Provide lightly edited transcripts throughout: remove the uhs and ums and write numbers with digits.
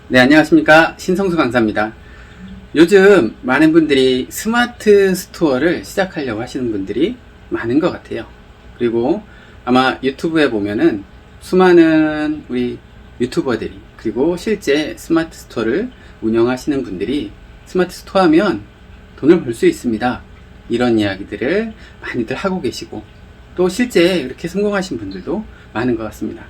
네, 안녕하십니까. 신성수 강사입니다. 요즘 많은 분들이 스마트 스토어를 시작하려고 하시는 분들이 많은 것 같아요. 그리고 아마 유튜브에 보면은 수많은 우리 유튜버들이, 그리고 실제 스마트 스토어를 운영하시는 분들이 스마트 스토어 하면 돈을 벌 수 있습니다, 이런 이야기들을 많이들 하고 계시고, 또 실제 이렇게 성공하신 분들도 많은 것 같습니다.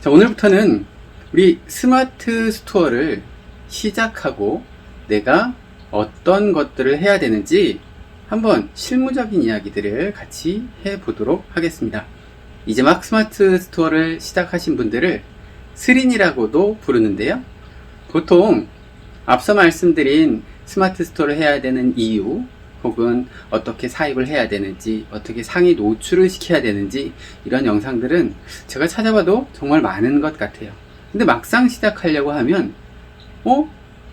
자, 오늘부터는 우리 스마트 스토어를 시작하고 내가 어떤 것들을 해야 되는지 한번 실무적인 이야기들을 같이 해보도록 하겠습니다. 이제 막 스마트 스토어를 시작하신 분들을 스린이라고도 부르는데요. 보통 앞서 말씀드린 스마트 스토어를 해야 되는 이유, 혹은 어떻게 사입을 해야 되는지, 어떻게 상위 노출을 시켜야 되는지, 이런 영상들은 제가 찾아봐도 정말 많은 것 같아요. 근데 막상 시작하려고 하면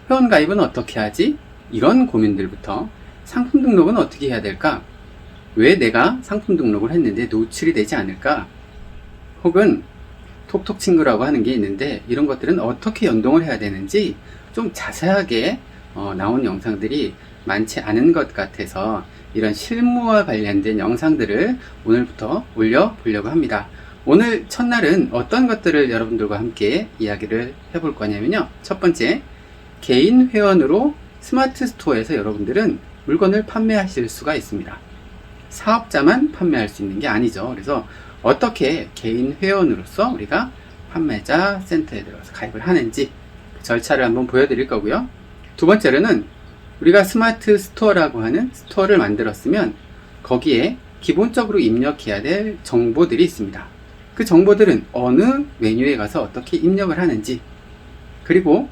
회원가입은 어떻게 하지? 이런 고민들부터, 상품 등록은 어떻게 해야 될까? 왜 내가 상품 등록을 했는데 노출이 되지 않을까? 혹은 톡톡 친구라고 하는 게 있는데 이런 것들은 어떻게 연동을 해야 되는지 좀 자세하게 나온 영상들이 많지 않은 것 같아서 이런 실무와 관련된 영상들을 오늘부터 올려보려고 합니다. 오늘 첫날은 어떤 것들을 여러분들과 함께 이야기를 해볼 거냐면요. 첫 번째, 개인 회원으로 스마트 스토어에서 여러분들은 물건을 판매하실 수가 있습니다. 사업자만 판매할 수 있는 게 아니죠. 그래서 어떻게 개인 회원으로서 우리가 판매자 센터에 들어가서 가입을 하는지 그 절차를 한번 보여드릴 거고요. 두 번째로는 우리가 스마트 스토어라고 하는 스토어를 만들었으면 거기에 기본적으로 입력해야 될 정보들이 있습니다. 그 정보들은 어느 메뉴에 가서 어떻게 입력을 하는지, 그리고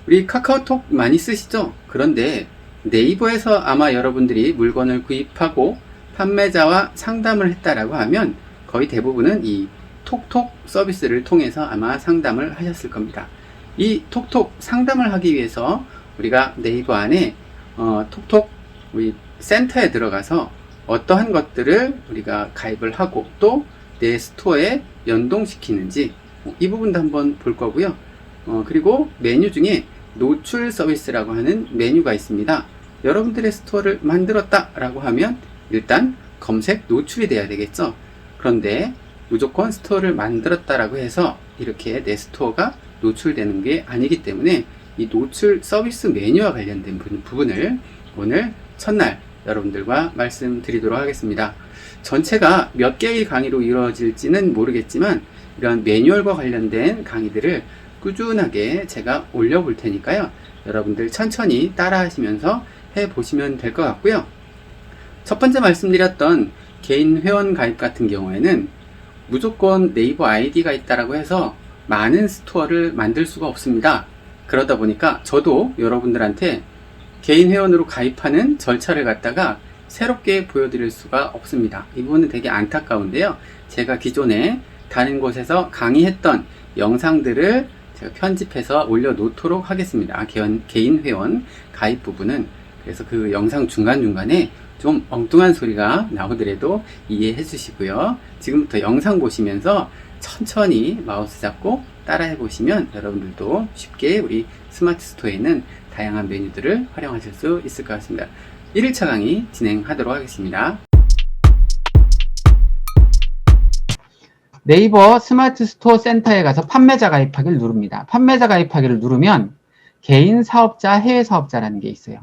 우리 카카오톡 많이 쓰시죠? 그런데 네이버에서 아마 여러분들이 물건을 구입하고 판매자와 상담을 했다라고 하면 거의 대부분은 이 톡톡 서비스를 통해서 아마 상담을 하셨을 겁니다. 이 톡톡 상담을 하기 위해서 우리가 네이버 안에 톡톡 우리 센터에 들어가서 어떠한 것들을 우리가 가입을 하고 또 내 스토어에 연동시키는지 이 부분도 한번 볼 거고요. 그리고 메뉴 중에 노출 서비스라고 하는 메뉴가 있습니다. 여러분들의 스토어를 만들었다 라고 하면 일단 검색 노출이 돼야 되겠죠. 그런데 무조건 스토어를 만들었다라고 해서 이렇게 내 스토어가 노출되는 게 아니기 때문에 이 노출 서비스 메뉴와 관련된 부분을 오늘 첫날 여러분들과 말씀드리도록 하겠습니다. 전체가 몇 개의 강의로 이루어질지는 모르겠지만 이런 매뉴얼과 관련된 강의들을 꾸준하게 제가 올려볼 테니까요. 여러분들 천천히 따라 하시면서 해보시면 될 것 같고요. 첫 번째 말씀드렸던 개인 회원 가입 같은 경우에는 무조건 네이버 아이디가 있다라고 해서 많은 스토어를 만들 수가 없습니다. 그러다 보니까 저도 여러분들한테 개인 회원으로 가입하는 절차를 갖다가 새롭게 보여드릴 수가 없습니다. 이 부분은 되게 안타까운데요. 제가 기존에 다른 곳에서 강의했던 영상들을 제가 편집해서 올려놓도록 하겠습니다. 개인 회원 가입 부분은. 그래서 그 영상 중간중간에 좀 엉뚱한 소리가 나오더라도 이해해 주시고요. 지금부터 영상 보시면서 천천히 마우스 잡고 따라해 보시면 여러분들도 쉽게 우리 스마트 스토어에 있는 다양한 메뉴들을 활용하실 수 있을 것 같습니다. 1일차 강의 진행하도록 하겠습니다. 네이버 스마트 스토어 센터에 가서 판매자 가입하기를 누릅니다. 판매자 가입하기를 누르면 개인 사업자, 해외 사업자라는 게 있어요.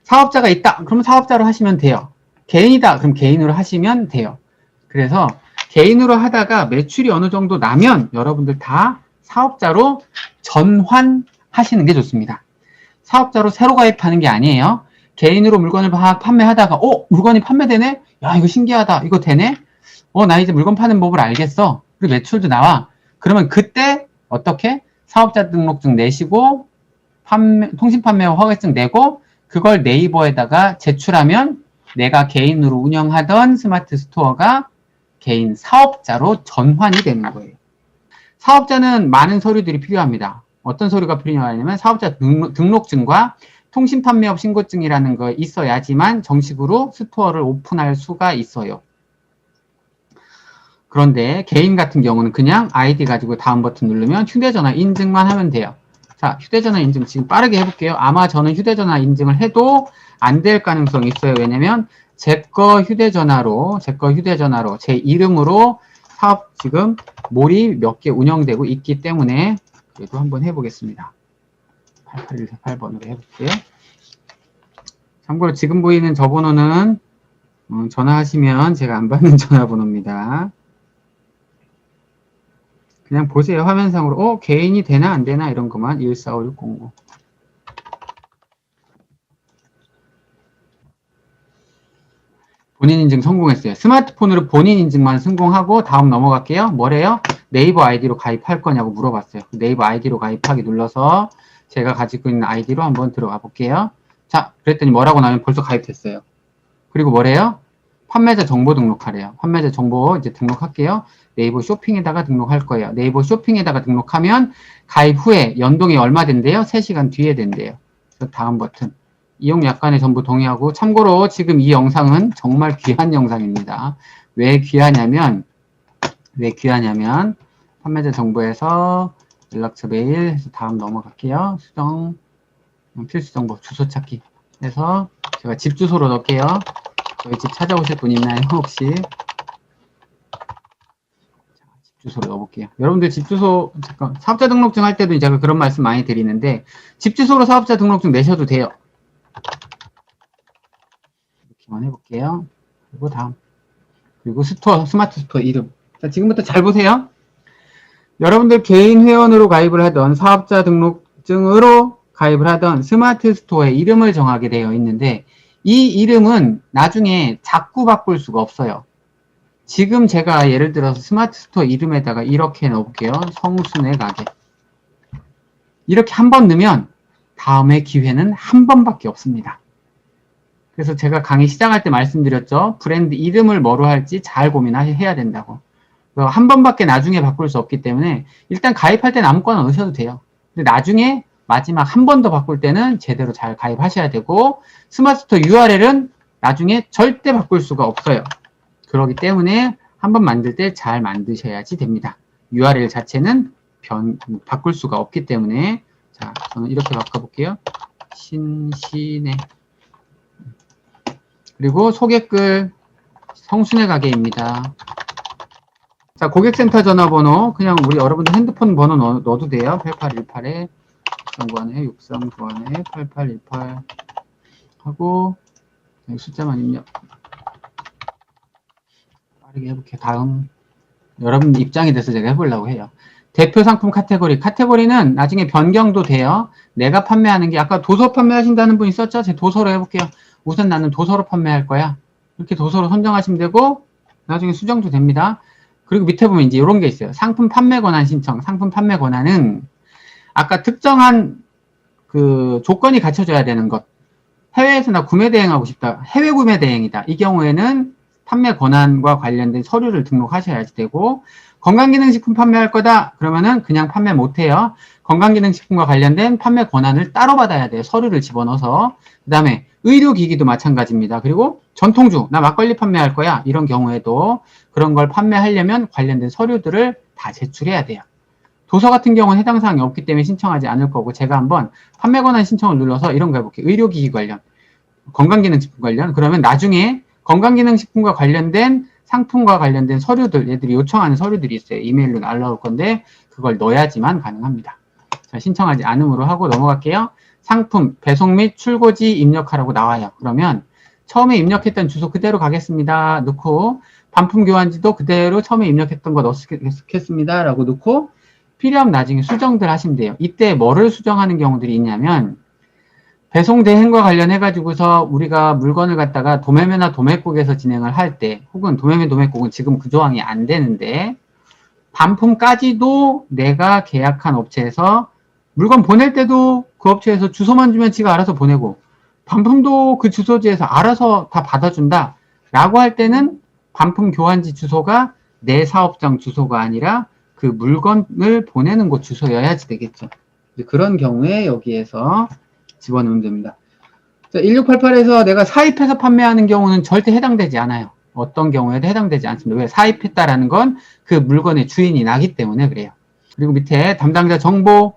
사업자가 있다. 그러면 사업자로 하시면 돼요. 개인이다. 그럼 개인으로 하시면 돼요. 그래서 개인으로 하다가 매출이 어느 정도 나면 여러분들 다 사업자로 전환하시는 게 좋습니다. 사업자로 새로 가입하는 게 아니에요. 개인으로 물건을 판매하다가 물건이 판매되네? 야, 이거 신기하다. 이거 되네? 나 이제 물건 파는 법을 알겠어. 그리고 매출도 나와. 그러면 그때 어떻게? 사업자 등록증 내시고 통신 판매업 허가증 내고 그걸 네이버에다가 제출하면 내가 개인으로 운영하던 스마트 스토어가 개인 사업자로 전환이 되는 거예요. 사업자는 많은 서류들이 필요합니다. 어떤 서류가 필요하냐면 사업자 등록증과 통신 판매업 신고증이라는 거 있어야지만 정식으로 스토어를 오픈할 수가 있어요. 그런데 개인 같은 경우는 그냥 아이디 가지고 다음 버튼 누르면 휴대전화 인증만 하면 돼요. 자, 휴대전화 인증 지금 빠르게 해볼게요. 아마 저는 휴대전화 인증을 해도 안 될 가능성이 있어요. 왜냐면 제 거 휴대전화로 제 이름으로 사업 지금 몰이 몇 개 운영되고 있기 때문에 그래도 한번 해보겠습니다. 8818번으로 해볼게요. 참고로 지금 보이는 저 번호는 전화하시면 제가 안 받는 전화번호입니다. 그냥 보세요. 화면상으로 개인이 되나 안 되나 이런 것만 145609 본인 인증 성공했어요. 스마트폰으로 본인 인증만 성공하고 다음 넘어갈게요. 뭐래요? 네이버 아이디로 가입할 거냐고 물어봤어요. 네이버 아이디로 가입하기 눌러서 제가 가지고 있는 아이디로 한번 들어가 볼게요. 자, 그랬더니 뭐라고 나오면 벌써 가입됐어요. 그리고 뭐래요? 판매자 정보 등록하래요. 판매자 정보 이제 등록할게요. 네이버 쇼핑에다가 등록할 거예요. 네이버 쇼핑에다가 등록하면 가입 후에 연동이 얼마 된대요? 3시간 뒤에 된대요. 그래서 다음 버튼. 이용 약관에 전부 동의하고, 참고로 지금 이 영상은 정말 귀한 영상입니다. 왜 귀하냐면 판매자 정보에서 연락처 메일 해서 다음 넘어갈게요. 수정 필수 정보 주소 찾기 해서 제가 집 주소로 넣을게요. 저희 집 찾아오실 분 있나요? 혹시? 자, 집 주소로 넣어볼게요. 여러분들 집 주소, 잠깐, 사업자 등록증 할 때도 제가 그런 말씀 많이 드리는데, 집 주소로 사업자 등록증 내셔도 돼요. 이렇게만 해볼게요. 그리고 다음. 그리고 스마트 스토어 이름. 자, 지금부터 잘 보세요. 여러분들 개인 회원으로 가입을 하던 사업자 등록증으로 가입을 하던 스마트 스토어의 이름을 정하게 되어 있는데, 이 이름은 나중에 자꾸 바꿀 수가 없어요. 지금 제가 예를 들어서 스마트 스토어 이름에다가 이렇게 넣어볼게요. 성순의 가게. 이렇게 한 번 넣으면 다음에 기회는 한 번밖에 없습니다. 그래서 제가 강의 시작할 때 말씀드렸죠. 브랜드 이름을 뭐로 할지 잘 고민해야 된다고. 한 번밖에 나중에 바꿀 수 없기 때문에 일단 가입할 때는 아무거나 넣으셔도 돼요. 근데 나중에 마지막 한 번 더 바꿀 때는 제대로 잘 가입하셔야 되고, 스마트스토어 URL은 나중에 절대 바꿀 수가 없어요. 그렇기 때문에 한 번 만들 때 잘 만드셔야지 됩니다. URL 자체는 바꿀 수가 없기 때문에. 자, 저는 이렇게 바꿔볼게요. 신신의, 그리고 소개글 성순의 가게입니다. 자, 고객센터 전화번호 그냥 우리 여러분들 핸드폰 번호 넣어도 돼요. 8818에 6391에 8818 하고 숫자만 입력. 빠르게 해볼게요. 다음. 여러분 입장이 돼서 제가 해보려고 해요. 대표 상품 카테고리는 나중에 변경도 돼요. 내가 판매하는 게, 아까 도서 판매하신다는 분 있었죠? 제 도서로 해볼게요. 우선 나는 도서로 판매할 거야. 이렇게 도서로 선정하시면 되고, 나중에 수정도 됩니다. 그리고 밑에 보면 이제 이런 게 있어요. 상품 판매 권한 신청. 상품 판매 권한은 아까 특정한 그 조건이 갖춰져야 되는 것. 해외에서 나 구매 대행하고 싶다. 해외 구매 대행이다. 이 경우에는 판매 권한과 관련된 서류를 등록하셔야지 되고, 건강기능식품 판매할 거다. 그러면은 그냥 판매 못해요. 건강기능식품과 관련된 판매 권한을 따로 받아야 돼요. 서류를 집어넣어서. 그 다음에 의료기기도 마찬가지입니다. 그리고 전통주, 나 막걸리 판매할 거야. 이런 경우에도 그런 걸 판매하려면 관련된 서류들을 다 제출해야 돼요. 도서 같은 경우는 해당 사항이 없기 때문에 신청하지 않을 거고, 제가 한번 판매 권한 신청을 눌러서 이런 거 해볼게요. 의료기기 관련, 건강기능식품 관련. 그러면 나중에 건강기능식품과 관련된 상품과 관련된 서류들, 얘들이 요청하는 서류들이 있어요. 이메일로 날라올 건데 그걸 넣어야지만 가능합니다. 자, 신청하지 않음으로 하고 넘어갈게요. 상품, 배송 및 출고지 입력하라고 나와요. 그러면 처음에 입력했던 주소 그대로 가겠습니다. 넣고, 반품 교환지도 그대로 처음에 입력했던 거 넣겠습니다. 라고 넣고, 필요하면 나중에 수정들 하시면 돼요. 이때 뭐를 수정하는 경우들이 있냐면, 배송 대행과 관련해가지고서 우리가 물건을 갖다가 도매매나 도매국에서 진행을 할 때, 혹은 도매매 도매국은 지금 그 조항이 안 되는데, 반품까지도 내가 계약한 업체에서 물건 보낼 때도 그 업체에서 주소만 주면 지가 알아서 보내고, 반품도 그 주소지에서 알아서 다 받아준다 라고 할 때는 반품 교환지 주소가 내 사업장 주소가 아니라 그 물건을 보내는 곳 주소여야지 되겠죠. 그런 경우에 여기에서 집어넣으면 됩니다. 1688에서 내가 사입해서 판매하는 경우는 절대 해당되지 않아요. 어떤 경우에도 해당되지 않습니다. 왜? 사입했다라는 건 그 물건의 주인이 나기 때문에 그래요. 그리고 밑에 담당자 정보,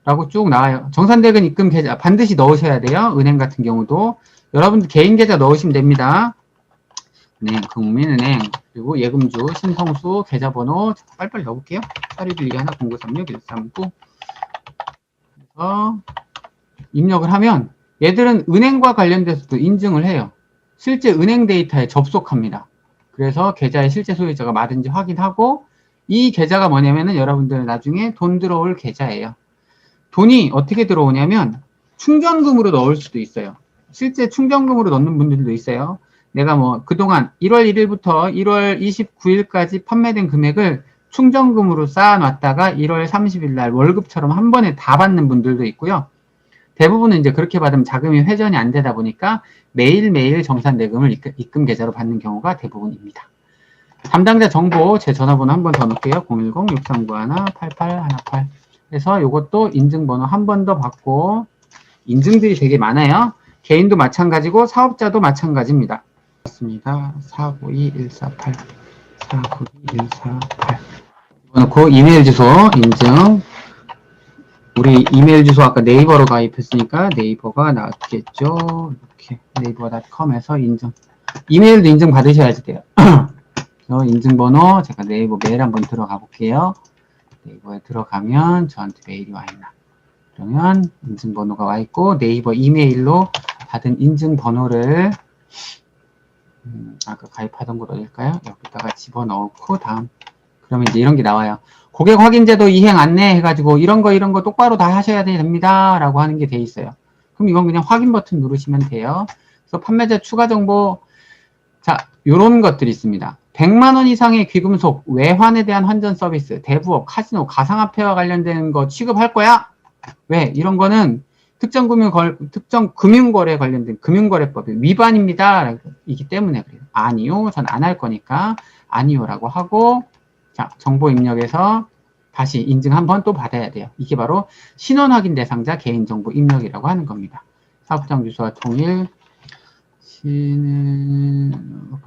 라고 쭉 나와요. 정산대금 입금 계좌 반드시 넣으셔야 돼요. 은행 같은 경우도. 여러분들 개인 계좌 넣으시면 됩니다. 은행, 국민은행, 그리고 예금주, 신성수, 계좌번호 빨리빨리 넣어볼게요. 4212 1 0936 139 그래서 입력을 하면 얘들은 은행과 관련돼서도 인증을 해요. 실제 은행 데이터에 접속합니다. 그래서 계좌의 실제 소유자가 맞은지 확인하고 이 계좌가 뭐냐면은 여러분들 나중에 돈 들어올 계좌예요. 돈이 어떻게 들어오냐면 충전금으로 넣을 수도 있어요. 실제 충전금으로 넣는 분들도 있어요. 내가 뭐 그동안 1월 1일부터 1월 29일까지 판매된 금액을 충전금으로 쌓아놨다가 1월 30일 날 월급처럼 한 번에 다 받는 분들도 있고요. 대부분은 이제 그렇게 받으면 자금이 회전이 안 되다 보니까 매일매일 정산대금을 입금 계좌로 받는 경우가 대부분입니다. 담당자 정보 제 전화번호 한 번 더 넣을게요. 010-6391-8818 그래서 이것도 인증번호 한 번 더 받고 인증들이 되게 많아요. 개인도 마찬가지고 사업자도 마찬가지입니다. 맞습니다. 492148 492148 넣고 이메일 주소 인증 우리 이메일 주소 아까 네이버로 가입했으니까 네이버가 나왔겠죠. 이렇게 네이버.com에서 인증 이메일도 인증 받으셔야지 돼요. 인증번호 제가 네이버 메일 한번 들어가 볼게요. 네이버에 들어가면 저한테 메일이 와 있나. 그러면 인증번호가 와 있고 네이버 이메일로 받은 인증번호를 아까 가입하던 곳 어딜까요? 여기다가 집어넣고 다음 그러면 이제 이런 게 나와요. 고객 확인제도 이행 안내 해가지고 이런 거 똑바로 다 하셔야 됩니다 라고 하는 게 돼 있어요. 그럼 이건 그냥 확인 버튼 누르시면 돼요. 그래서 판매자 추가 정보 자 요런 것들이 있습니다. 100만원 이상의 귀금속, 외환에 대한 환전 서비스, 대부업, 카지노, 가상화폐와 관련된 거 취급할 거야? 왜? 이런 거는 특정 금융거래 관련된 금융거래법의 위반입니다. 이기 때문에 그래요. 아니요. 전 안 할 거니까 아니요라고 하고 자, 정보 입력해서 다시 인증 한번 또 받아야 돼요. 이게 바로 신원 확인 대상자 개인정보 입력이라고 하는 겁니다. 사업장 주소와 통일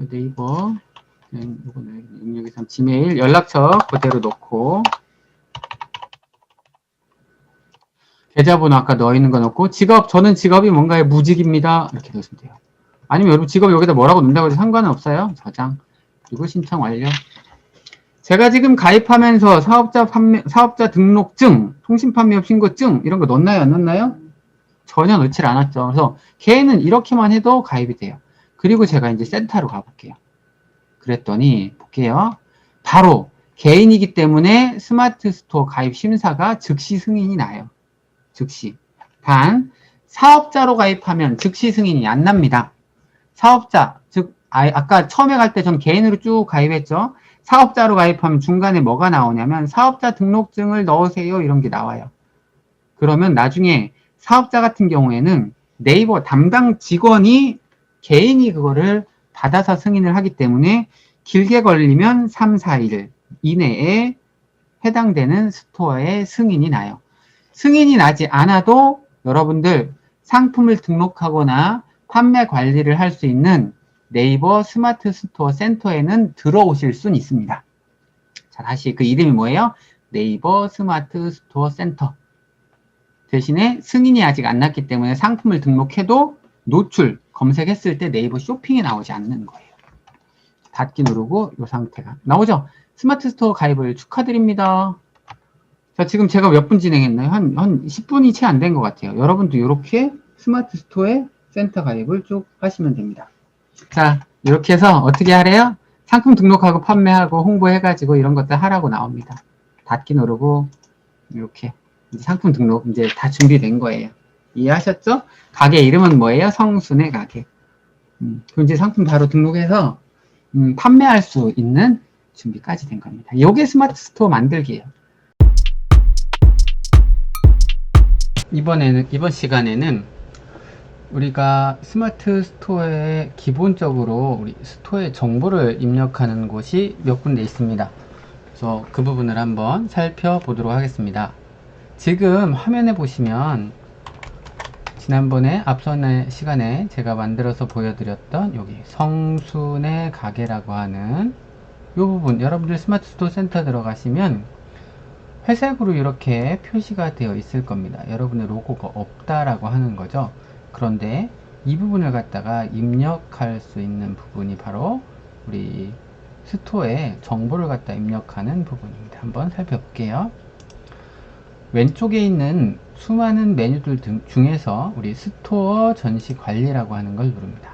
네이버 이거는 입력해서 지메일 연락처 그대로 넣고 계좌번호 아까 넣어 있는 거 넣고 직업 저는 직업이 뭔가요? 무직입니다. 이렇게 넣으시면 돼요. 아니면 여러분 직업 여기다 뭐라고 넣는다고 해도 상관은 없어요. 저장 그리고 신청 완료. 제가 지금 가입하면서 사업자 등록증, 통신판매업 신고증 이런 거 넣나요? 안 넣나요? 전혀 넣질 않았죠. 그래서 걔는 이렇게만 해도 가입이 돼요. 그리고 제가 이제 센터로 가볼게요. 그랬더니 볼게요. 바로 개인이기 때문에 스마트 스토어 가입 심사가 즉시 승인이 나요. 즉시. 단 사업자로 가입하면 즉시 승인이 안 납니다. 사업자, 즉 아까 처음에 갈 때 전 개인으로 쭉 가입했죠. 사업자로 가입하면 중간에 뭐가 나오냐면 사업자 등록증을 넣으세요 이런 게 나와요. 그러면 나중에 사업자 같은 경우에는 네이버 담당 직원이 개인이 그거를 받아서 승인을 하기 때문에 길게 걸리면 3, 4일 이내에 해당되는 스토어에 승인이 나요. 승인이 나지 않아도 여러분들 상품을 등록하거나 판매 관리를 할 수 있는 네이버 스마트 스토어 센터에는 들어오실 수는 있습니다. 자, 다시 그 이름이 뭐예요? 네이버 스마트 스토어 센터. 대신에 승인이 아직 안 났기 때문에 상품을 등록해도 노출, 검색했을 때 네이버 쇼핑이 나오지 않는 거예요. 닫기 누르고 이 상태가 나오죠? 스마트 스토어 가입을 축하드립니다. 자, 지금 제가 몇 분 진행했나요? 한 10분이 채 안 된 것 같아요. 여러분도 이렇게 스마트 스토어에 센터 가입을 쭉 하시면 됩니다. 자, 이렇게 해서 어떻게 하래요? 상품 등록하고 판매하고 홍보해가지고 이런 것들 하라고 나옵니다. 닫기 누르고 이렇게 이제 상품 등록 이제 다 준비된 거예요. 이해하셨죠? 가게 이름은 뭐예요? 성순의 가게. 그럼 이제 상품 바로 등록해서 판매할 수 있는 준비까지 된 겁니다. 이게 스마트 스토어 만들기예요. 이번 시간에는 우리가 스마트 스토어에 기본적으로 우리 스토어의 정보를 입력하는 곳이 몇 군데 있습니다. 그래서 그 부분을 한번 살펴보도록 하겠습니다. 지금 화면에 보시면 지난번에 앞선 시간에 제가 만들어서 보여드렸던 여기 성순의 가게라고 하는 이 부분 여러분들 스마트 스토어 센터 들어가시면 회색으로 이렇게 표시가 되어 있을 겁니다. 여러분의 로고가 없다라고 하는 거죠. 그런데 이 부분을 갖다가 입력할 수 있는 부분이 바로 우리 스토어에 정보를 갖다 입력하는 부분입니다. 한번 살펴볼게요. 왼쪽에 있는 수많은 메뉴들 중에서 우리 스토어 전시 관리라고 하는 걸 누릅니다.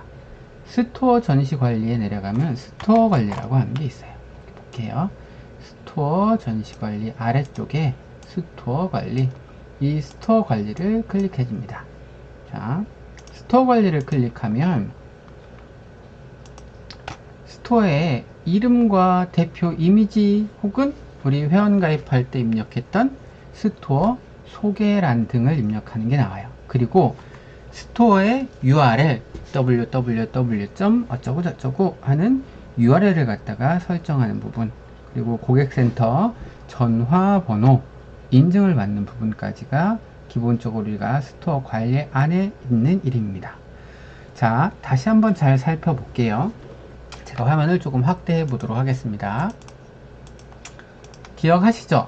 스토어 전시 관리에 내려가면 스토어 관리라고 하는 게 있어요. 볼게요. 스토어 전시 관리 아래쪽에 스토어 관리, 이 스토어 관리를 클릭해 줍니다. 자, 스토어 관리를 클릭하면 스토어에 이름과 대표 이미지 혹은 우리 회원 가입할 때 입력했던 스토어 소개란 등을 입력하는 게 나와요. 그리고 스토어의 URL www. 어쩌고저쩌고 하는 URL을 갖다가 설정하는 부분, 그리고 고객센터 전화번호 인증을 받는 부분까지가 기본적으로 우리가 스토어 관리 안에 있는 일입니다. 자, 다시 한번 잘 살펴볼게요. 제가 화면을 조금 확대해 보도록 하겠습니다. 기억하시죠?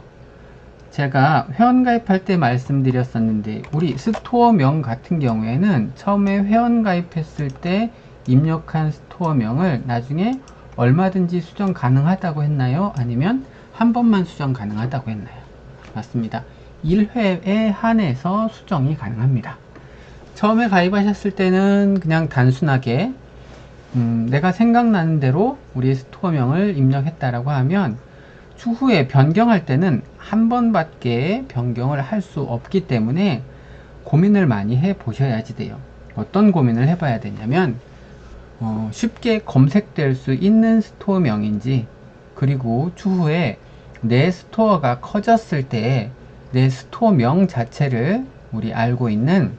제가 회원 가입할 때 말씀드렸었는데 우리 스토어명 같은 경우에는 처음에 회원 가입했을 때 입력한 스토어명을 나중에 얼마든지 수정 가능하다고 했나요? 아니면 한 번만 수정 가능하다고 했나요? 맞습니다. 1회에 한해서 수정이 가능합니다. 처음에 가입하셨을 때는 그냥 단순하게 내가 생각나는 대로 우리 스토어명을 입력했다라고 하면 추후에 변경할 때는 한 번밖에 변경을 할 수 없기 때문에 고민을 많이 해 보셔야지 돼요. 어떤 고민을 해봐야 되냐면 쉽게 검색될 수 있는 스토어명인지, 그리고 추후에 내 스토어가 커졌을 때 내 스토어명 자체를 우리 알고 있는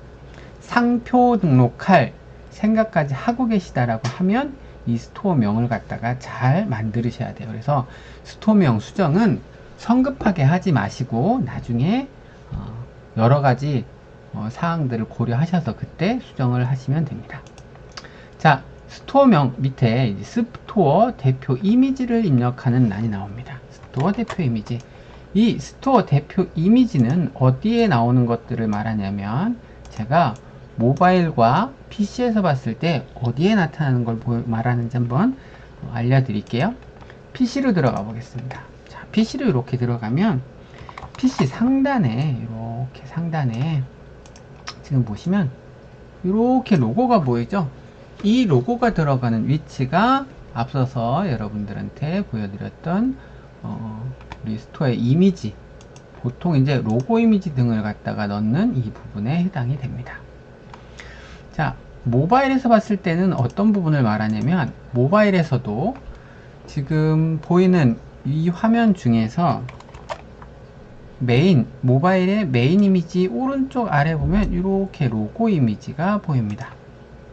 상표 등록할 생각까지 하고 계시다라고 하면 이 스토어명을 갖다가 잘 만드셔야 돼요. 그래서 스토어명 수정은 성급하게 하지 마시고 나중에 여러 가지 사항들을 고려하셔서 그때 수정을 하시면 됩니다. 자, 스토어명 밑에 스토어 대표 이미지를 입력하는 란이 나옵니다. 스토어 대표 이미지. 이 스토어 대표 이미지는 어디에 나오는 것들을 말하냐면, 제가 모바일과 PC에서 봤을 때 어디에 나타나는 걸 말하는지 한번 알려드릴게요. PC로 들어가 보겠습니다. 자, PC로 이렇게 들어가면 PC 상단에 이렇게 상단에 지금 보시면 이렇게 로고가 보이죠? 이 로고가 들어가는 위치가 앞서서 여러분들한테 보여드렸던 우리 스토어의 이미지, 보통 이제 로고 이미지 등을 갖다가 넣는 이 부분에 해당이 됩니다. 자, 모바일에서 봤을 때는 어떤 부분을 말하냐면, 모바일에서도 지금 보이는 이 화면 중에서 모바일의 메인 이미지 오른쪽 아래 보면 이렇게 로고 이미지가 보입니다.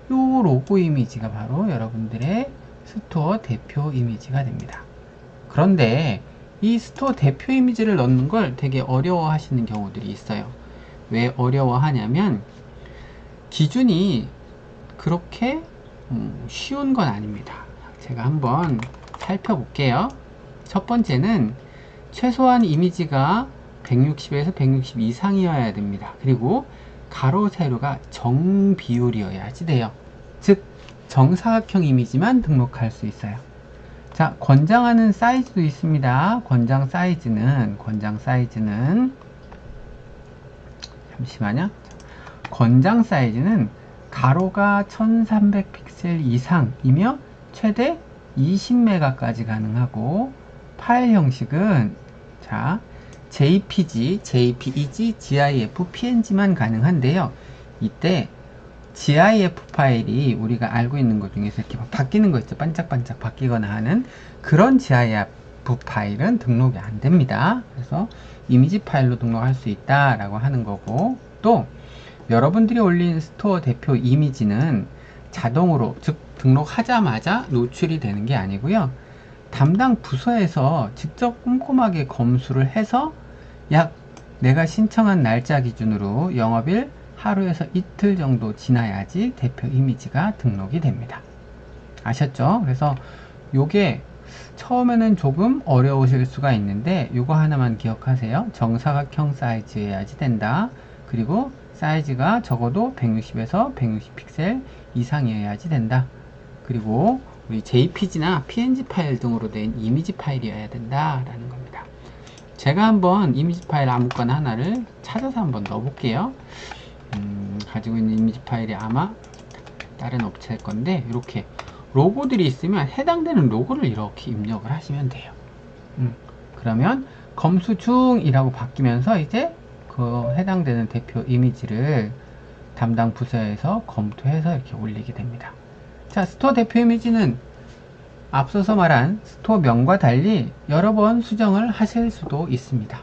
이 로고 이미지가 바로 여러분들의 스토어 대표 이미지가 됩니다. 그런데 이 스토어 대표 이미지를 넣는 걸 되게 어려워 하시는 경우들이 있어요. 왜 어려워 하냐면 기준이 그렇게 쉬운 건 아닙니다. 제가 한번 살펴볼게요. 첫 번째는 최소한 이미지가 160에서 160 이상이어야 됩니다. 그리고 가로 세로가 정비율이어야지 돼요. 즉 정사각형 이미지만 등록할 수 있어요. 자, 권장하는 사이즈도 있습니다. 권장 사이즈는 잠시만요. 권장 사이즈는 가로가 1300 픽셀 이상이며 최대 20메가까지 가능하고, 파일 형식은 자 JPG, JPEG, GIF, PNG만 가능한데요. 이때 GIF 파일이 우리가 알고 있는 것 중에서 이렇게 바뀌는 거 있죠. 반짝반짝 바뀌거나 하는 그런 GIF 파일은 등록이 안 됩니다. 그래서 이미지 파일로 등록할 수 있다라고 하는 거고, 또 여러분들이 올린 스토어 대표 이미지는 자동으로, 즉 등록하자마자 노출이 되는 게 아니고요. 담당 부서에서 직접 꼼꼼하게 검수를 해서 약 내가 신청한 날짜 기준으로 영업일 하루에서 이틀 정도 지나야지 대표 이미지가 등록이 됩니다. 아셨죠? 그래서 요게 처음에는 조금 어려우실 수가 있는데 이거 하나만 기억하세요. 정사각형 사이즈여야지 된다. 그리고 사이즈가 적어도 160에서 160 픽셀 이상이어야지 된다. 그리고 우리 JPG나 PNG 파일 등으로 된 이미지 파일이어야 된다라는 겁니다. 제가 한번 이미지 파일 아무거나 하나를 찾아서 한번 넣어볼게요. 가지고 있는 이미지 파일이 아마 다른 업체일 건데 이렇게 로고들이 있으면 해당되는 로고를 이렇게 입력을 하시면 돼요. 그러면 검수중이라고 바뀌면서 이제 그 해당되는 대표 이미지를 담당 부서에서 검토해서 이렇게 올리게 됩니다. 자, 스토어 대표 이미지는 앞서서 말한 스토어명과 달리 여러 번 수정을 하실 수도 있습니다.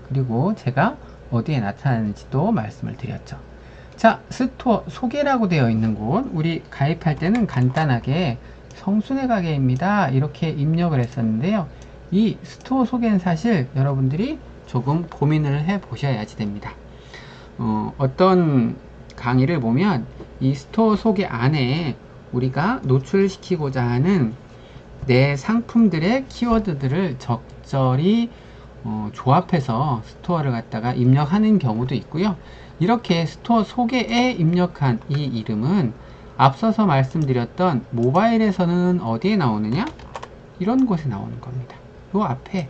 그리고 제가 어디에 나타나는지도 말씀을 드렸죠. 자, 스토어 소개라고 되어 있는 곳, 우리 가입할 때는 간단하게 성순의 가게입니다 이렇게 입력을 했었는데요. 이 스토어 소개는 사실 여러분들이 조금 고민을 해 보셔야지 됩니다. 어떤 강의를 보면 이 스토어 소개 안에 우리가 노출시키고자 하는 내 상품들의 키워드들을 적절히 조합해서 스토어를 갖다가 입력하는 경우도 있고요. 이렇게 스토어 소개에 입력한 이 이름은 앞서서 말씀드렸던 모바일에서는 어디에 나오느냐? 이런 곳에 나오는 겁니다. 요 앞에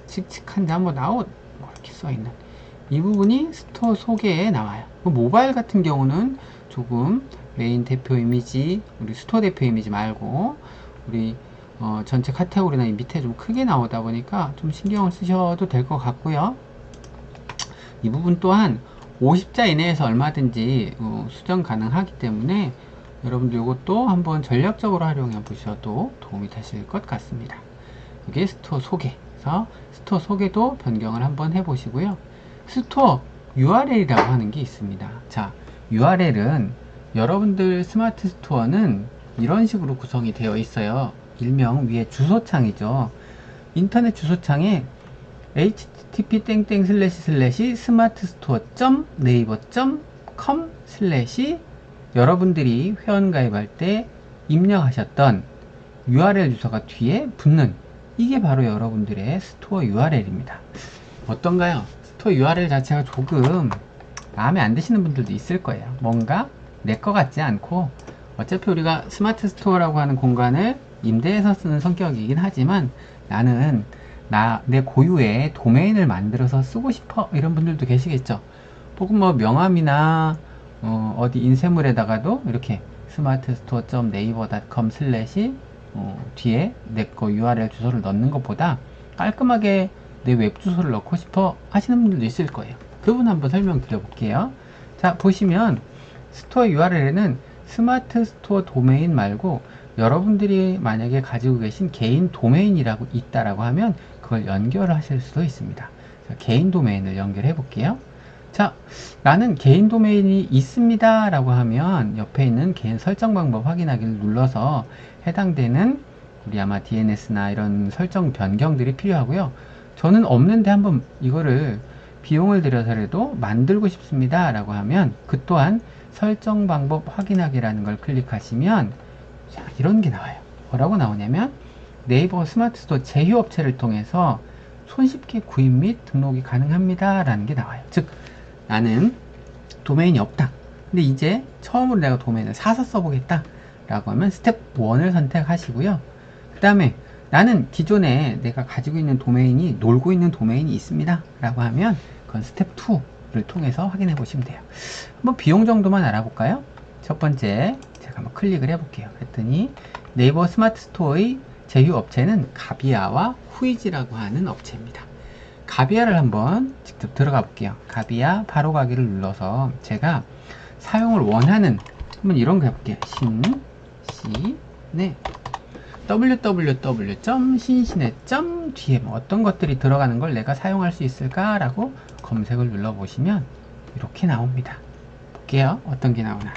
칙칙한 한번 아웃 이렇게 써있는 이 부분이 스토어 소개에 나와요. 모바일 같은 경우는 조금 메인 대표 이미지, 우리 스토어 대표 이미지 말고 우리 전체 카테고리나 이 밑에 좀 크게 나오다 보니까 좀 신경을 쓰셔도 될 것 같고요. 이 부분 또한 50자 이내에서 얼마든지 수정 가능하기 때문에 여러분들 이것도 한번 전략적으로 활용해 보셔도 도움이 되실 것 같습니다. 이게 스토어 소개에서 스토어 소개도 변경을 한번 해 보시고요. 스토어 URL이라고 하는 게 있습니다. 자, URL은 여러분들 스마트 스토어는 이런 식으로 구성이 되어 있어요. 일명 위에 주소창이죠. 인터넷 주소창에 http://smartstore.naver.com/ 여러분들이 회원가입할 때 입력하셨던 URL 주소가 뒤에 붙는 이게 바로 여러분들의 스토어 URL입니다. 어떤가요? 스토어 URL 자체가 조금 마음에 안 드시는 분들도 있을 거예요. 뭔가 내 거 같지 않고 어차피 우리가 스마트 스토어라고 하는 공간을 임대해서 쓰는 성격이긴 하지만 나는 내 고유의 도메인을 만들어서 쓰고 싶어 이런 분들도 계시겠죠. 혹은 뭐 명함이나 어디 인쇄물에다가도 이렇게 smartstore.naver.com/ 뒤에 내 거 URL 주소를 넣는 것보다 깔끔하게 내 웹 주소를 넣고 싶어 하시는 분들도 있을 거예요. 그 부분 한번 설명드려 볼게요. 자, 보시면 스토어 URL에는 스마트 스토어 도메인 말고 여러분들이 만약에 가지고 계신 개인 도메인이라고 있다라고 하면 그걸 연결을 하실 수도 있습니다. 자, 개인 도메인을 연결해 볼게요. 자, 나는 개인 도메인이 있습니다 라고 하면 옆에 있는 개인 설정 방법 확인하기를 눌러서 해당되는 우리 아마 DNS나 이런 설정 변경들이 필요하고요. 저는 없는데 한번 이거를 비용을 들여서라도 만들고 싶습니다 라고 하면 그 또한 설정 방법 확인하기라는 걸 클릭하시면 자, 이런 게 나와요. 뭐라고 나오냐면 네이버 스마트 스토어 제휴업체를 통해서 손쉽게 구입 및 등록이 가능합니다 라는 게 나와요. 즉 나는 도메인이 없다. 근데 이제 처음으로 내가 도메인을 사서 써보겠다 라고 하면 스텝 1을 선택하시고요. 그 다음에 나는 기존에 내가 가지고 있는 도메인이 놀고 있는 도메인이 있습니다 라고 하면 그건 스텝 2를 통해서 확인해 보시면 돼요. 한번 비용 정도만 알아볼까요? 첫 번째 제가 한번 클릭을 해볼게요. 그랬더니 네이버 스마트 스토어의 제휴 업체는 가비아와 후이지라고 하는 업체입니다. 가비아를 한번 직접 들어가 볼게요. 가비아 바로 가기를 눌러서 제가 사용을 원하는 한번 이런 거 해볼게요. 신시네 www.신시네 뒤에 뭐 어떤 것들이 들어가는 걸 내가 사용할 수 있을까 라고 검색을 눌러 보시면 이렇게 나옵니다. 볼게요. 어떤 게 나오나.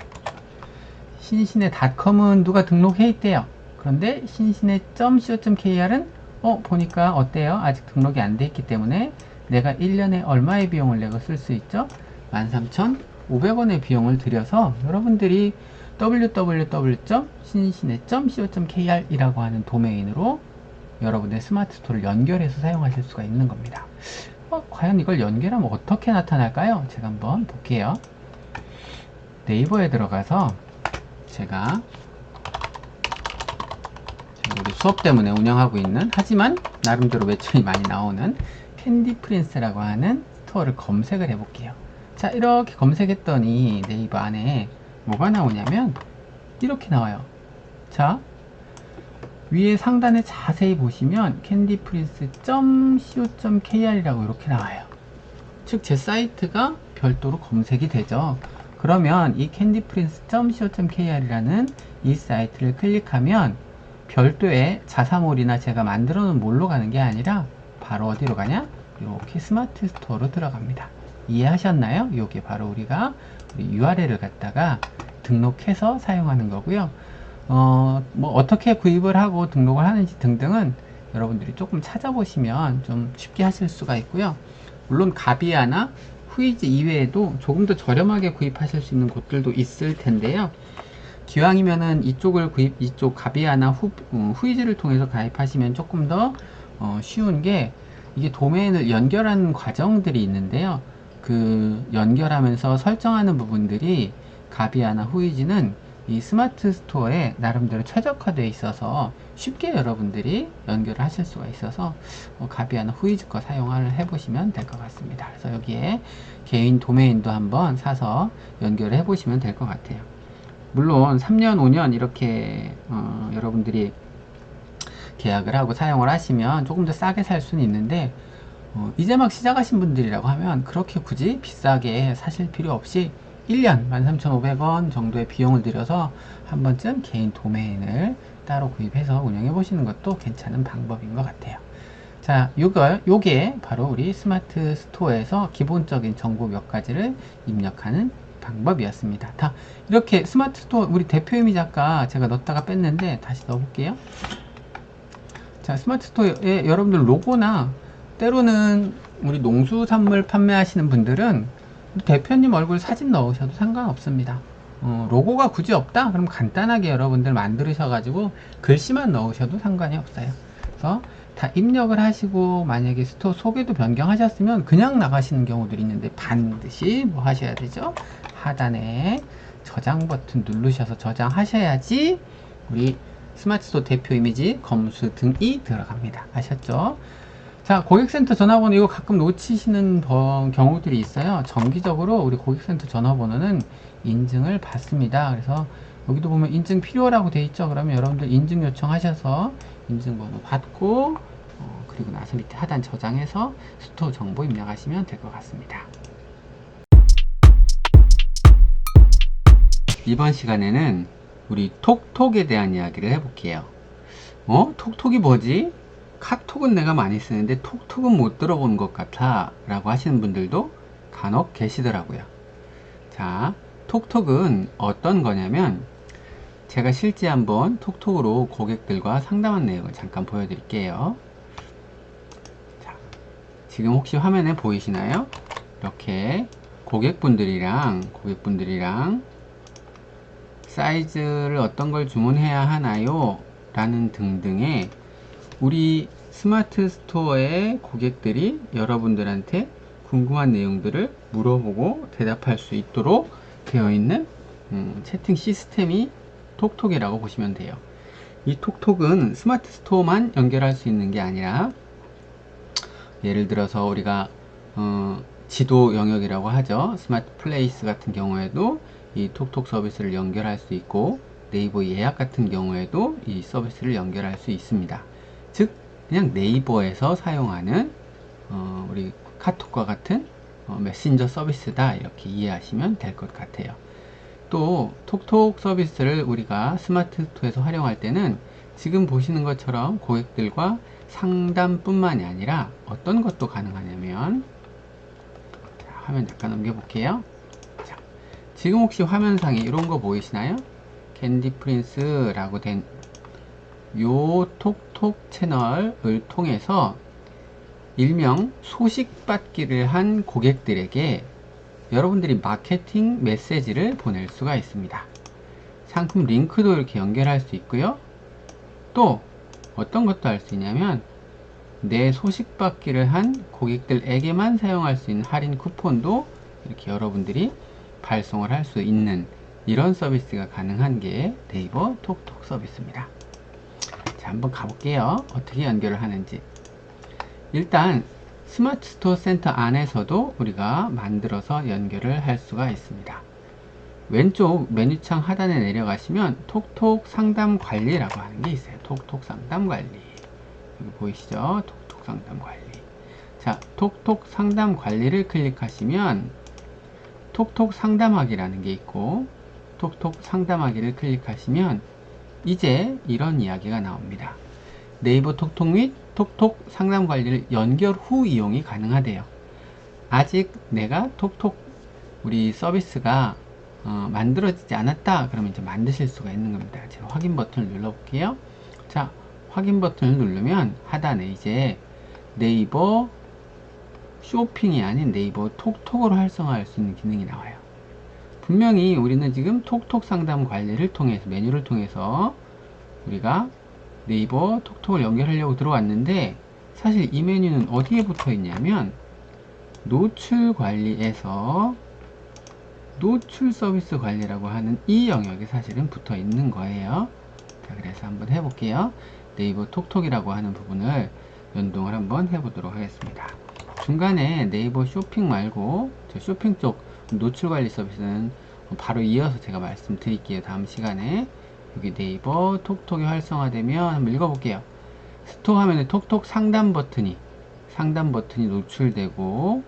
신시네닷컴은 누가 등록해 있대요. 그런데 신시네.co.kr은 보니까 어때요? 아직 등록이 안 돼 있기 때문에 내가 1년에 얼마의 비용을 내고 쓸 수 있죠? 13,500원의 비용을 들여서 여러분들이 www.신시네.co.kr 이라고 하는 도메인으로 여러분의 스마트 스토어를 연결해서 사용하실 수가 있는 겁니다. 과연 이걸 연결하면 어떻게 나타날까요? 제가 한번 볼게요. 네이버에 들어가서 제가 우리 수업 때문에 운영하고 있는, 하지만 나름대로 매출이 많이 나오는 캔디 프린스라고 하는 스토어를 검색을 해 볼게요. 자, 이렇게 검색했더니 네이버 안에 뭐가 나오냐면 이렇게 나와요. 자, 위에 상단에 자세히 보시면 candyprince.co.kr이라고 이렇게 나와요. 즉 제 사이트가 별도로 검색이 되죠. 그러면 이 candyprince.co.kr이라는 이 사이트를 클릭하면 별도의 자사몰이나 제가 만들어 놓은 몰로 가는 게 아니라 바로 어디로 가냐? 이렇게 스마트 스토어로 들어갑니다. 이해하셨나요? 이게 바로 우리가 URL을 갖다가 등록해서 사용하는 거고요. 뭐 어떻게 구입을 하고 등록을 하는지 등등은 여러분들이 조금 찾아보시면 좀 쉽게 하실 수가 있고요. 물론 가비아나 후이즈 이외에도 조금 더 저렴하게 구입하실 수 있는 곳들도 있을 텐데요. 기왕이면은 이쪽 가비아나 후이즈를 통해서 가입하시면 조금 더 쉬운 게, 이게 도메인을 연결하는 과정들이 있는데요. 그 연결하면서 설정하는 부분들이 가비아나 후이즈는 이 스마트 스토어에 나름대로 최적화되어 있어서 쉽게 여러분들이 연결을 하실 수가 있어서 가비아나 후이즈 거 사용을 해보시면 될 것 같습니다. 그래서 여기에 개인 도메인도 한번 사서 연결을 해보시면 될 것 같아요. 물론 3년, 5년 이렇게 여러분들이 계약을 하고 사용을 하시면 조금 더 싸게 살 수는 있는데, 이제 막 시작하신 분들이라고 하면 그렇게 굳이 비싸게 사실 필요 없이 1년 13,500원 정도의 비용을 들여서 한 번쯤 개인 도메인을 따로 구입해서 운영해 보시는 것도 괜찮은 방법인 것 같아요. 자, 요게 바로 우리 스마트 스토어에서 기본적인 정보 몇 가지를 입력하는 방법이었습니다. 다 이렇게 스마트 스토어, 우리 대표 이미지 아까 제가 넣었다가 뺐는데 다시 넣어볼게요. 자, 스마트 스토어에 여러분들 로고나 때로는 우리 농수산물 판매하시는 분들은 대표님 얼굴 사진 넣으셔도 상관없습니다. 로고가 굳이 없다? 그럼 간단하게 여러분들 만드셔가지고 글씨만 넣으셔도 상관이 없어요. 그래서 다 입력을 하시고 만약에 스토어 소개도 변경하셨으면 그냥 나가시는 경우들이 있는데 반드시 뭐 하셔야 되죠? 하단에 저장 버튼 누르셔서 저장하셔야지 우리 스마트 스토어 대표 이미지, 검수 등이 들어갑니다. 아셨죠? 자, 고객센터 전화번호 이거 가끔 놓치시는 경우들이 있어요. 정기적으로 우리 고객센터 전화번호는 인증을 받습니다. 그래서 여기도 보면 인증 필요라고 되어 있죠. 그러면 여러분들 인증 요청하셔서 인증번호 받고 그리고 나서 밑에 하단 저장해서 스토어 정보 입력하시면 될 것 같습니다. 이번 시간에는 우리 톡톡에 대한 이야기를 해볼게요. 톡톡이 뭐지? 카톡은 내가 많이 쓰는데 톡톡은 못 들어본 것 같아 라고 하시는 분들도 간혹 계시더라고요. 자, 톡톡은 어떤 거냐면 제가 실제 한번 톡톡으로 고객들과 상담한 내용을 잠깐 보여드릴게요. 자, 지금 혹시 화면에 보이시나요? 이렇게 고객분들이랑 사이즈를 어떤 걸 주문해야 하나요? 라는 등등의 우리 스마트 스토어의 고객들이 여러분들한테 궁금한 내용들을 물어보고 대답할 수 있도록 되어 있는 채팅 시스템이 톡톡이라고 보시면 돼요. 이 톡톡은 스마트 스토어만 연결할 수 있는 게 아니라 예를 들어서 우리가 지도 영역이라고 하죠. 스마트 플레이스 같은 경우에도 이 톡톡 서비스를 연결할 수 있고, 네이버 예약 같은 경우에도 이 서비스를 연결할 수 있습니다. 즉 그냥 네이버에서 사용하는 우리 카톡과 같은 메신저 서비스다, 이렇게 이해하시면 될 것 같아요. 또 톡톡 서비스를 우리가 스마트 스토어에서 활용할 때는 지금 보시는 것처럼 고객들과 상담뿐만이 아니라 어떤 것도 가능하냐면, 자, 화면 잠깐 넘겨볼게요. 자, 지금 혹시 화면상에 이런 거 보이시나요? 캔디 프린스라고 된 요 톡톡 채널을 통해서 일명 소식받기를 한 고객들에게 여러분들이 마케팅 메시지를 보낼 수가 있습니다. 상품 링크도 이렇게 연결할 수 있고요. 또 어떤 것도 할 수 있냐면 내 소식 받기를 한 고객들에게만 사용할 수 있는 할인 쿠폰도 이렇게 여러분들이 발송을 할 수 있는 이런 서비스가 가능한 게 네이버 톡톡 서비스입니다. 자, 한번 가볼게요. 어떻게 연결을 하는지. 일단 스마트 스토어 센터 안에서도 우리가 만들어서 연결을 할 수가 있습니다. 왼쪽 메뉴창 하단에 내려가시면 톡톡 상담 관리라고 하는 게 있어요. 톡톡 상담 관리. 여기 보이시죠? 톡톡 상담 관리. 자, 톡톡 상담 관리를 클릭하시면 톡톡 상담하기라는 게 있고, 톡톡 상담하기를 클릭하시면 이제 이런 이야기가 나옵니다. 네이버 톡톡 및 톡톡 상담 관리를 연결 후 이용이 가능하대요. 아직 내가 톡톡 우리 서비스가 만들어지지 않았다 그러면 이제 만드실 수가 있는 겁니다. 제가 확인 버튼을 눌러볼게요. 자, 확인 버튼을 누르면 하단에 이제 네이버 쇼핑이 아닌 네이버 톡톡으로 활성화할 수 있는 기능이 나와요. 분명히 우리는 지금 톡톡 상담 관리를 통해서 메뉴를 통해서 우리가 네이버 톡톡을 연결하려고 들어왔는데 사실 이 메뉴는 어디에 붙어 있냐면 노출 관리에서 노출 서비스 관리라고 하는 이 영역에 사실은 붙어 있는 거예요. 자, 그래서 한번 해볼게요. 네이버 톡톡이라고 하는 부분을 연동을 한번 해보도록 하겠습니다. 중간에 네이버 쇼핑 말고 저 쇼핑 쪽 노출 관리 서비스는 바로 이어서 제가 말씀드릴게요. 다음 시간에. 여기 네이버 톡톡이 활성화되면 한번 읽어볼게요. 스토어 화면에 톡톡 상담 버튼이 노출되고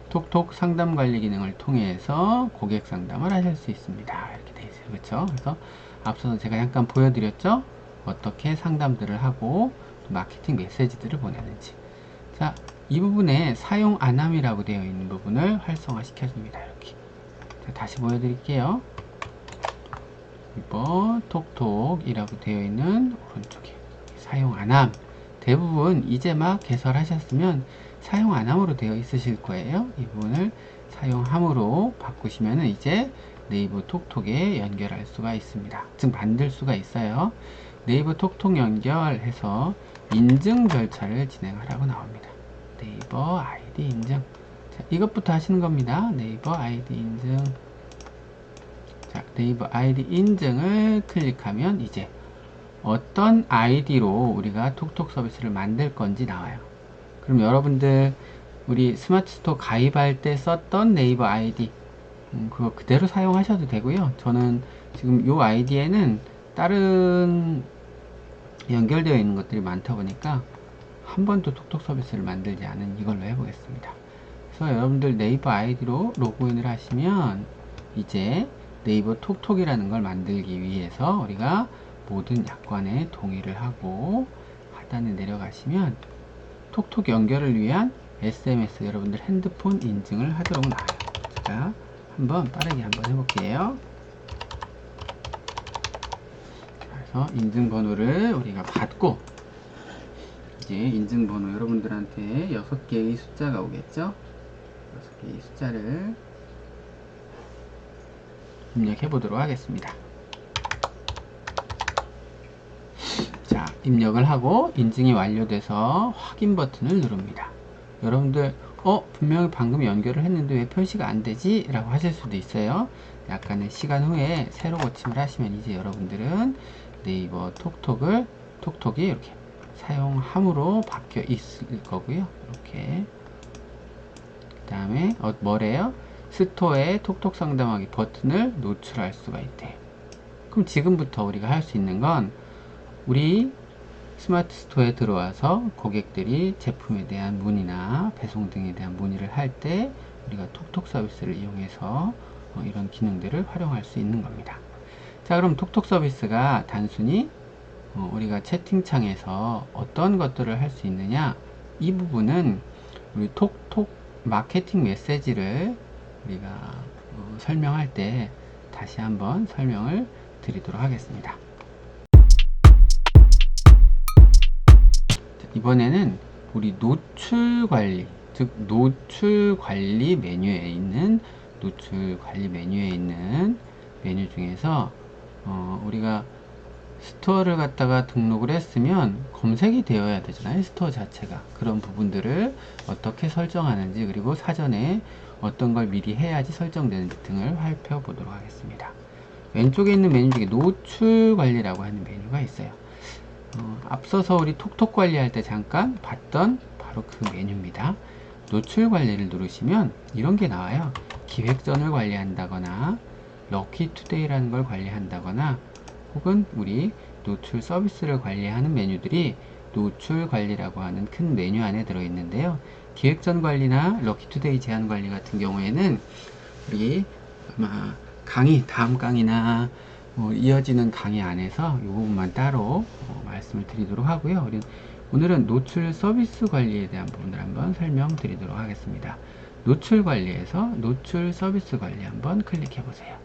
톡톡 상담 관리 기능을 통해서 고객 상담을 하실 수 있습니다. 이렇게 되어 있어요. 그렇죠? 그래서 앞서서 제가 잠깐 보여드렸죠? 어떻게 상담들을 하고 마케팅 메시지들을 보내는지. 자, 이 부분에 사용 안함이라고 되어 있는 부분을 활성화 시켜줍니다. 이렇게. 자, 다시 보여드릴게요. 네이버 톡톡이라고 되어 있는 오른쪽에 사용 안함. 대부분 이제 막 개설하셨으면 사용 안함으로 되어 있으실 거예요. 이 부분을 사용함으로 바꾸시면 이제 네이버 톡톡에 연결할 수가 있습니다. 즉 만들 수가 있어요. 네이버 톡톡 연결해서 인증 절차를 진행하라고 나옵니다. 네이버 아이디 인증. 자, 이것부터 하시는 겁니다. 네이버 아이디 인증. 자, 네이버 아이디 인증을 클릭하면 이제 어떤 아이디로 우리가 톡톡 서비스를 만들 건지 나와요. 그럼 여러분들 우리 스마트 스토어 가입할 때 썼던 네이버 아이디 그거 그대로 사용하셔도 되고요. 저는 지금 이 아이디에는 다른 연결되어 있는 것들이 많다 보니까 한 번도 톡톡 서비스를 만들지 않은 이걸로 해보겠습니다. 그래서 여러분들 네이버 아이디로 로그인을 하시면 이제 네이버 톡톡이라는 걸 만들기 위해서 우리가 모든 약관에 동의를 하고 하단에 내려가시면 톡톡 연결을 위한 SMS 여러분들 핸드폰 인증을 하도록 나와요. 제가 한번 빠르게 한번 해볼게요. 그래서 인증번호를 우리가 받고 이제 인증번호 여러분들한테 6개의 숫자가 오겠죠? 6개의 숫자를 입력해 보도록 하겠습니다. 자, 입력을 하고 인증이 완료돼서 확인 버튼을 누릅니다. 여러분들 분명히 방금 연결을 했는데 왜 표시가 안 되지? 라고 하실 수도 있어요. 약간의 시간 후에 새로 고침을 하시면 이제 여러분들은 네이버 톡톡이 이렇게 사용함으로 바뀌어 있을 거고요. 이렇게 그 다음에 뭐래요? 스토어에 톡톡 상담하기 버튼을 노출할 수가 있대요. 그럼 지금부터 우리가 할 수 있는 건 우리 스마트 스토어에 들어와서 고객들이 제품에 대한 문의나 배송 등에 대한 문의를 할 때 우리가 톡톡 서비스를 이용해서 이런 기능들을 활용할 수 있는 겁니다. 자, 그럼 톡톡 서비스가 단순히 우리가 채팅창에서 어떤 것들을 할 수 있느냐, 이 부분은 우리 톡톡 마케팅 메시지를 우리가 설명할 때 다시 한번 설명을 드리도록 하겠습니다. 이번에는 우리 노출 관리, 즉 노출 관리 메뉴에 있는 메뉴 중에서 우리가 스토어를 갖다가 등록을 했으면 검색이 되어야 되잖아요. 스토어 자체가. 그런 부분들을 어떻게 설정하는지, 그리고 사전에 어떤 걸 미리 해야지 설정되는지 등을 살펴보도록 하겠습니다. 왼쪽에 있는 메뉴 중에 노출 관리라고 하는 메뉴가 있어요. 앞서서 우리 톡톡 관리할 때 잠깐 봤던 바로 그 메뉴입니다. 노출 관리를 누르시면 이런 게 나와요. 기획전을 관리한다거나 럭키투데이라는 걸 관리한다거나 혹은 우리 노출 서비스를 관리하는 메뉴들이 노출 관리라고 하는 큰 메뉴 안에 들어있는데요. 기획전 관리나 럭키투데이 제한 관리 같은 경우에는 우리 아마 강의, 다음 강의나 이어지는 강의 안에서 이 부분만 따로 말씀을 드리도록 하고요. 오늘은 노출 서비스 관리에 대한 부분을 한번 설명드리도록 하겠습니다. 노출 관리에서 노출 서비스 관리 한번 클릭해 보세요.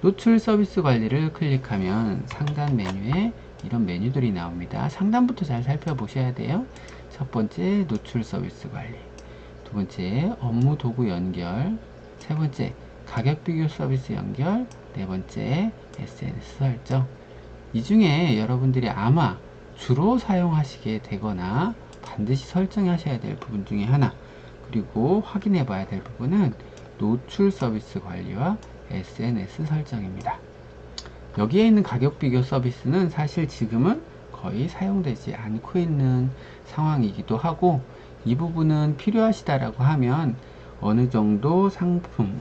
노출 서비스 관리를 클릭하면 상단 메뉴에 이런 메뉴들이 나옵니다. 상단부터 잘 살펴보셔야 돼요. 첫 번째 노출 서비스 관리, 두 번째 업무 도구 연결, 세 번째 가격 비교 서비스 연결, 네 번째 SNS 설정. 이 중에 여러분들이 아마 주로 사용하시게 되거나 반드시 설정하셔야 될 부분 중에 하나, 그리고 확인해 봐야 될 부분은 노출 서비스 관리와 SNS 설정입니다. 여기에 있는 가격 비교 서비스는 사실 지금은 거의 사용되지 않고 있는 상황이기도 하고, 이 부분은 필요하시다라고 하면 어느 정도 상품,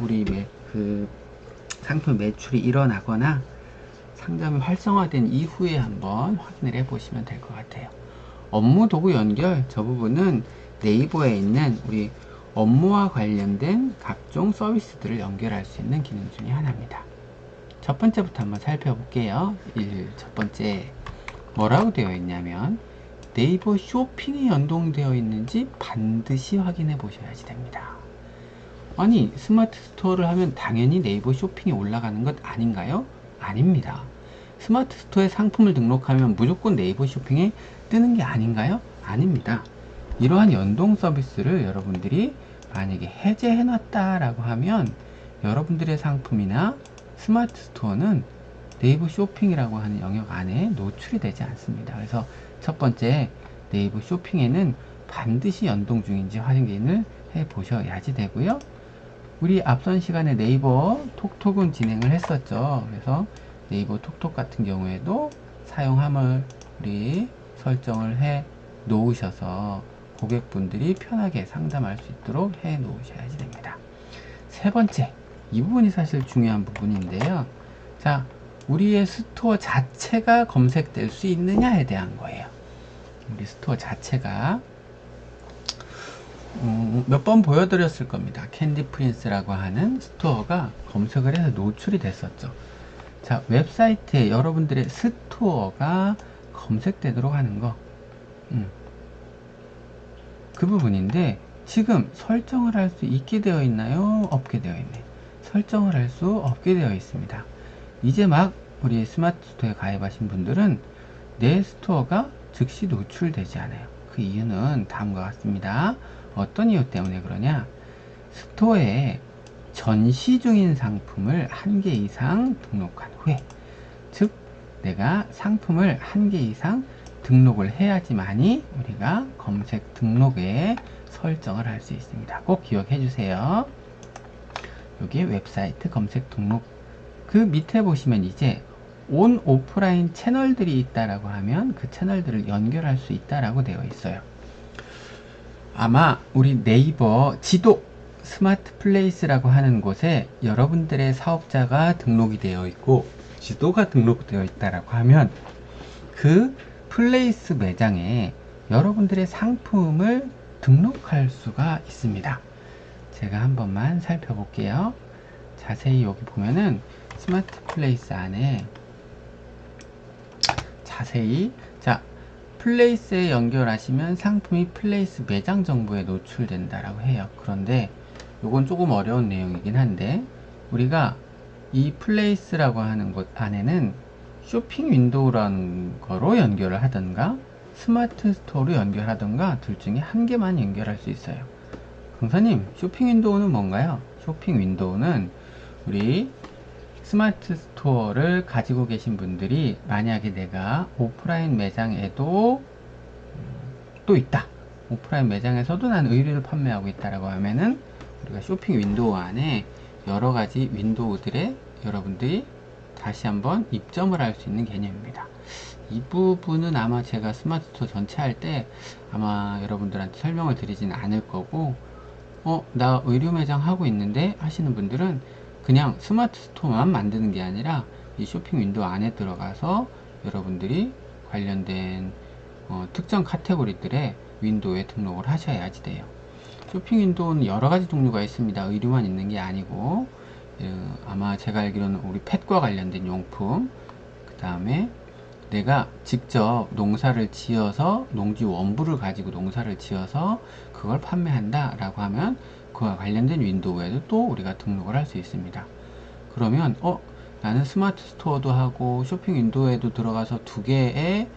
상품 매출이 일어나거나 상점이 활성화된 이후에 한번 확인을 해 보시면 될 것 같아요. 업무 도구 연결, 저 부분은 네이버에 있는 우리 업무와 관련된 각종 서비스들을 연결할 수 있는 기능 중에 하나입니다. 첫 번째부터 한번 살펴볼게요. 첫 번째 뭐라고 되어 있냐면 네이버 쇼핑이 연동되어 있는지 반드시 확인해 보셔야지 됩니다. 아니, 스마트 스토어를 하면 당연히 네이버 쇼핑이 올라가는 것 아닌가요? 아닙니다. 스마트 스토어에 상품을 등록하면 무조건 네이버 쇼핑에 뜨는 게 아닌가요? 아닙니다. 이러한 연동 서비스를 여러분들이 만약에 해제해 놨다라고 하면 여러분들의 상품이나 스마트 스토어는 네이버 쇼핑이라고 하는 영역 안에 노출이 되지 않습니다. 그래서 첫 번째, 네이버 쇼핑에는 반드시 연동 중인지 확인을 해 보셔야지 되고요. 우리 앞선 시간에 네이버 톡톡은 진행을 했었죠. 그래서 네이버 톡톡 같은 경우에도 사용함을 우리 설정을 해 놓으셔서 고객분들이 편하게 상담할 수 있도록 해 놓으셔야지 됩니다. 세 번째, 이 부분이 사실 중요한 부분인데요. 자, 우리의 스토어 자체가 검색될 수 있느냐에 대한 거예요. 우리 스토어 자체가 몇 번 보여드렸을 겁니다. 캔디 프린스라고 하는 스토어가 검색을 해서 노출이 됐었죠. 자, 웹사이트에 여러분들의 스토어가 검색되도록 하는 거, 그 부분인데 지금 설정을 할 수 있게 되어 있나요? 없게 되어 있나요? 설정을 할 수 없게 되어 있습니다. 이제 막 우리 스마트 스토어에 가입하신 분들은 내 스토어가 즉시 노출되지 않아요. 그 이유는 다음과 같습니다. 어떤 이유 때문에 그러냐? 스토어에 전시 중인 상품을 1개 이상 등록한 후에, 즉 내가 상품을 1개 이상 등록을 해야지만이 우리가 검색 등록에 설정을 할 수 있습니다. 꼭 기억해 주세요. 여기 웹사이트 검색 등록, 그 밑에 보시면 이제 온 오프라인 채널들이 있다라고 하면 그 채널들을 연결할 수 있다라고 되어 있어요. 아마 우리 네이버 지도 스마트 플레이스라고 하는 곳에 여러분들의 사업자가 등록이 되어 있고 지도가 등록되어 있다라고 하면 그 플레이스 매장에 여러분들의 상품을 등록할 수가 있습니다. 제가 한 번만 살펴볼게요. 자세히 여기 보면은 스마트 플레이스 안에 자세히, 자, 플레이스에 연결하시면 상품이 플레이스 매장 정보에 노출된다라고 해요. 그런데 이건 조금 어려운 내용이긴 한데, 우리가 이 플레이스라고 하는 곳 안에는 쇼핑 윈도우라는 거로 연결을 하던가 스마트 스토어로 연결하던가 둘 중에 한 개만 연결할 수 있어요. 강사님, 쇼핑 윈도우는 뭔가요? 쇼핑 윈도우는 우리 스마트 스토어를 가지고 계신 분들이 만약에 내가 오프라인 매장에도 또 있다. 오프라인 매장에서도 난 의류를 판매하고 있다라고 하면은 우리가 쇼핑 윈도우 안에 여러 가지 윈도우들에 여러분들이 다시 한번 입점을 할 수 있는 개념입니다. 이 부분은 아마 제가 스마트 스토어 전체 할 때 아마 여러분들한테 설명을 드리진 않을 거고, 나 의류 매장 하고 있는데 하시는 분들은 그냥 스마트 스토어만 만드는 게 아니라 이 쇼핑 윈도우 안에 들어가서 여러분들이 관련된 특정 카테고리들의 윈도우에 등록을 하셔야지 돼요. 쇼핑 윈도우는 여러 가지 종류가 있습니다. 의류만 있는 게 아니고, 아마 제가 알기로는 우리 펫과 관련된 용품, 그 다음에 내가 직접 농사를 지어서 농지 원부를 가지고 농사를 지어서 그걸 판매한다 라고 하면 그와 관련된 윈도우에도 또 우리가 등록을 할 수 있습니다. 그러면 나는 스마트 스토어도 하고 쇼핑 윈도우에도 들어가서 두 개의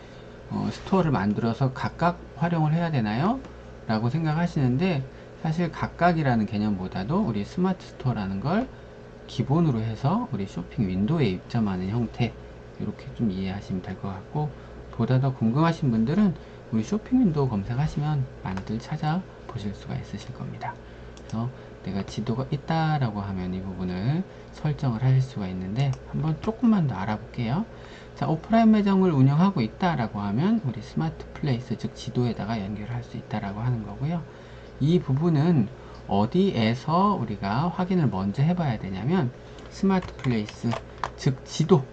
스토어를 만들어서 각각 활용을 해야 되나요? 라고 생각하시는데, 사실 각각이라는 개념보다도 우리 스마트 스토어라는 걸 기본으로 해서 우리 쇼핑 윈도우에 입점하는 형태, 이렇게 좀 이해하시면 될 것 같고, 보다 더 궁금하신 분들은 우리 쇼핑 윈도우 검색하시면 많이들 찾아보실 수가 있으실 겁니다. 그래서 내가 지도가 있다라고 하면 이 부분을 설정을 하실 수가 있는데, 한번 조금만 더 알아볼게요. 자, 오프라인 매장을 운영하고 있다라고 하면 우리 스마트 플레이스, 즉 지도에다가 연결할 수 있다라고 하는 거고요. 이 부분은 어디에서 우리가 확인을 먼저 해봐야 되냐면, 스마트 플레이스, 즉 지도,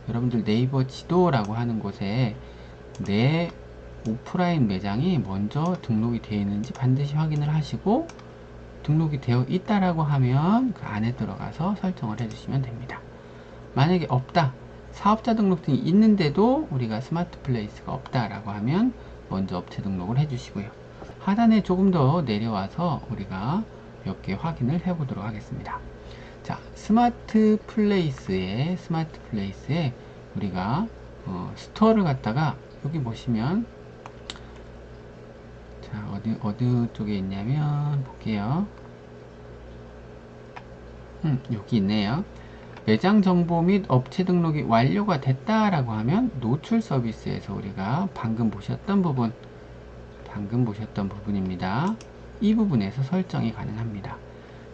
여러분들 네이버 지도라고 하는 곳에 내 오프라인 매장이 먼저 등록이 되어 있는지 반드시 확인을 하시고, 등록이 되어 있다라고 하면 그 안에 들어가서 설정을 해주시면 됩니다. 만약에 없다, 사업자 등록증이 있는데도 우리가 스마트 플레이스가 없다라고 하면 먼저 업체 등록을 해주시고요. 하단에 조금 더 내려와서 우리가 몇 개 확인을 해보도록 하겠습니다. 자, 스마트 플레이스에 우리가 스토어를 갖다가 여기 보시면, 자, 어디 쪽에 있냐면 볼게요. 여기 있네요. 매장 정보 및 업체 등록이 완료가 됐다라고 하면 노출 서비스에서 우리가 방금 보셨던 부분입니다. 이 부분에서 설정이 가능합니다.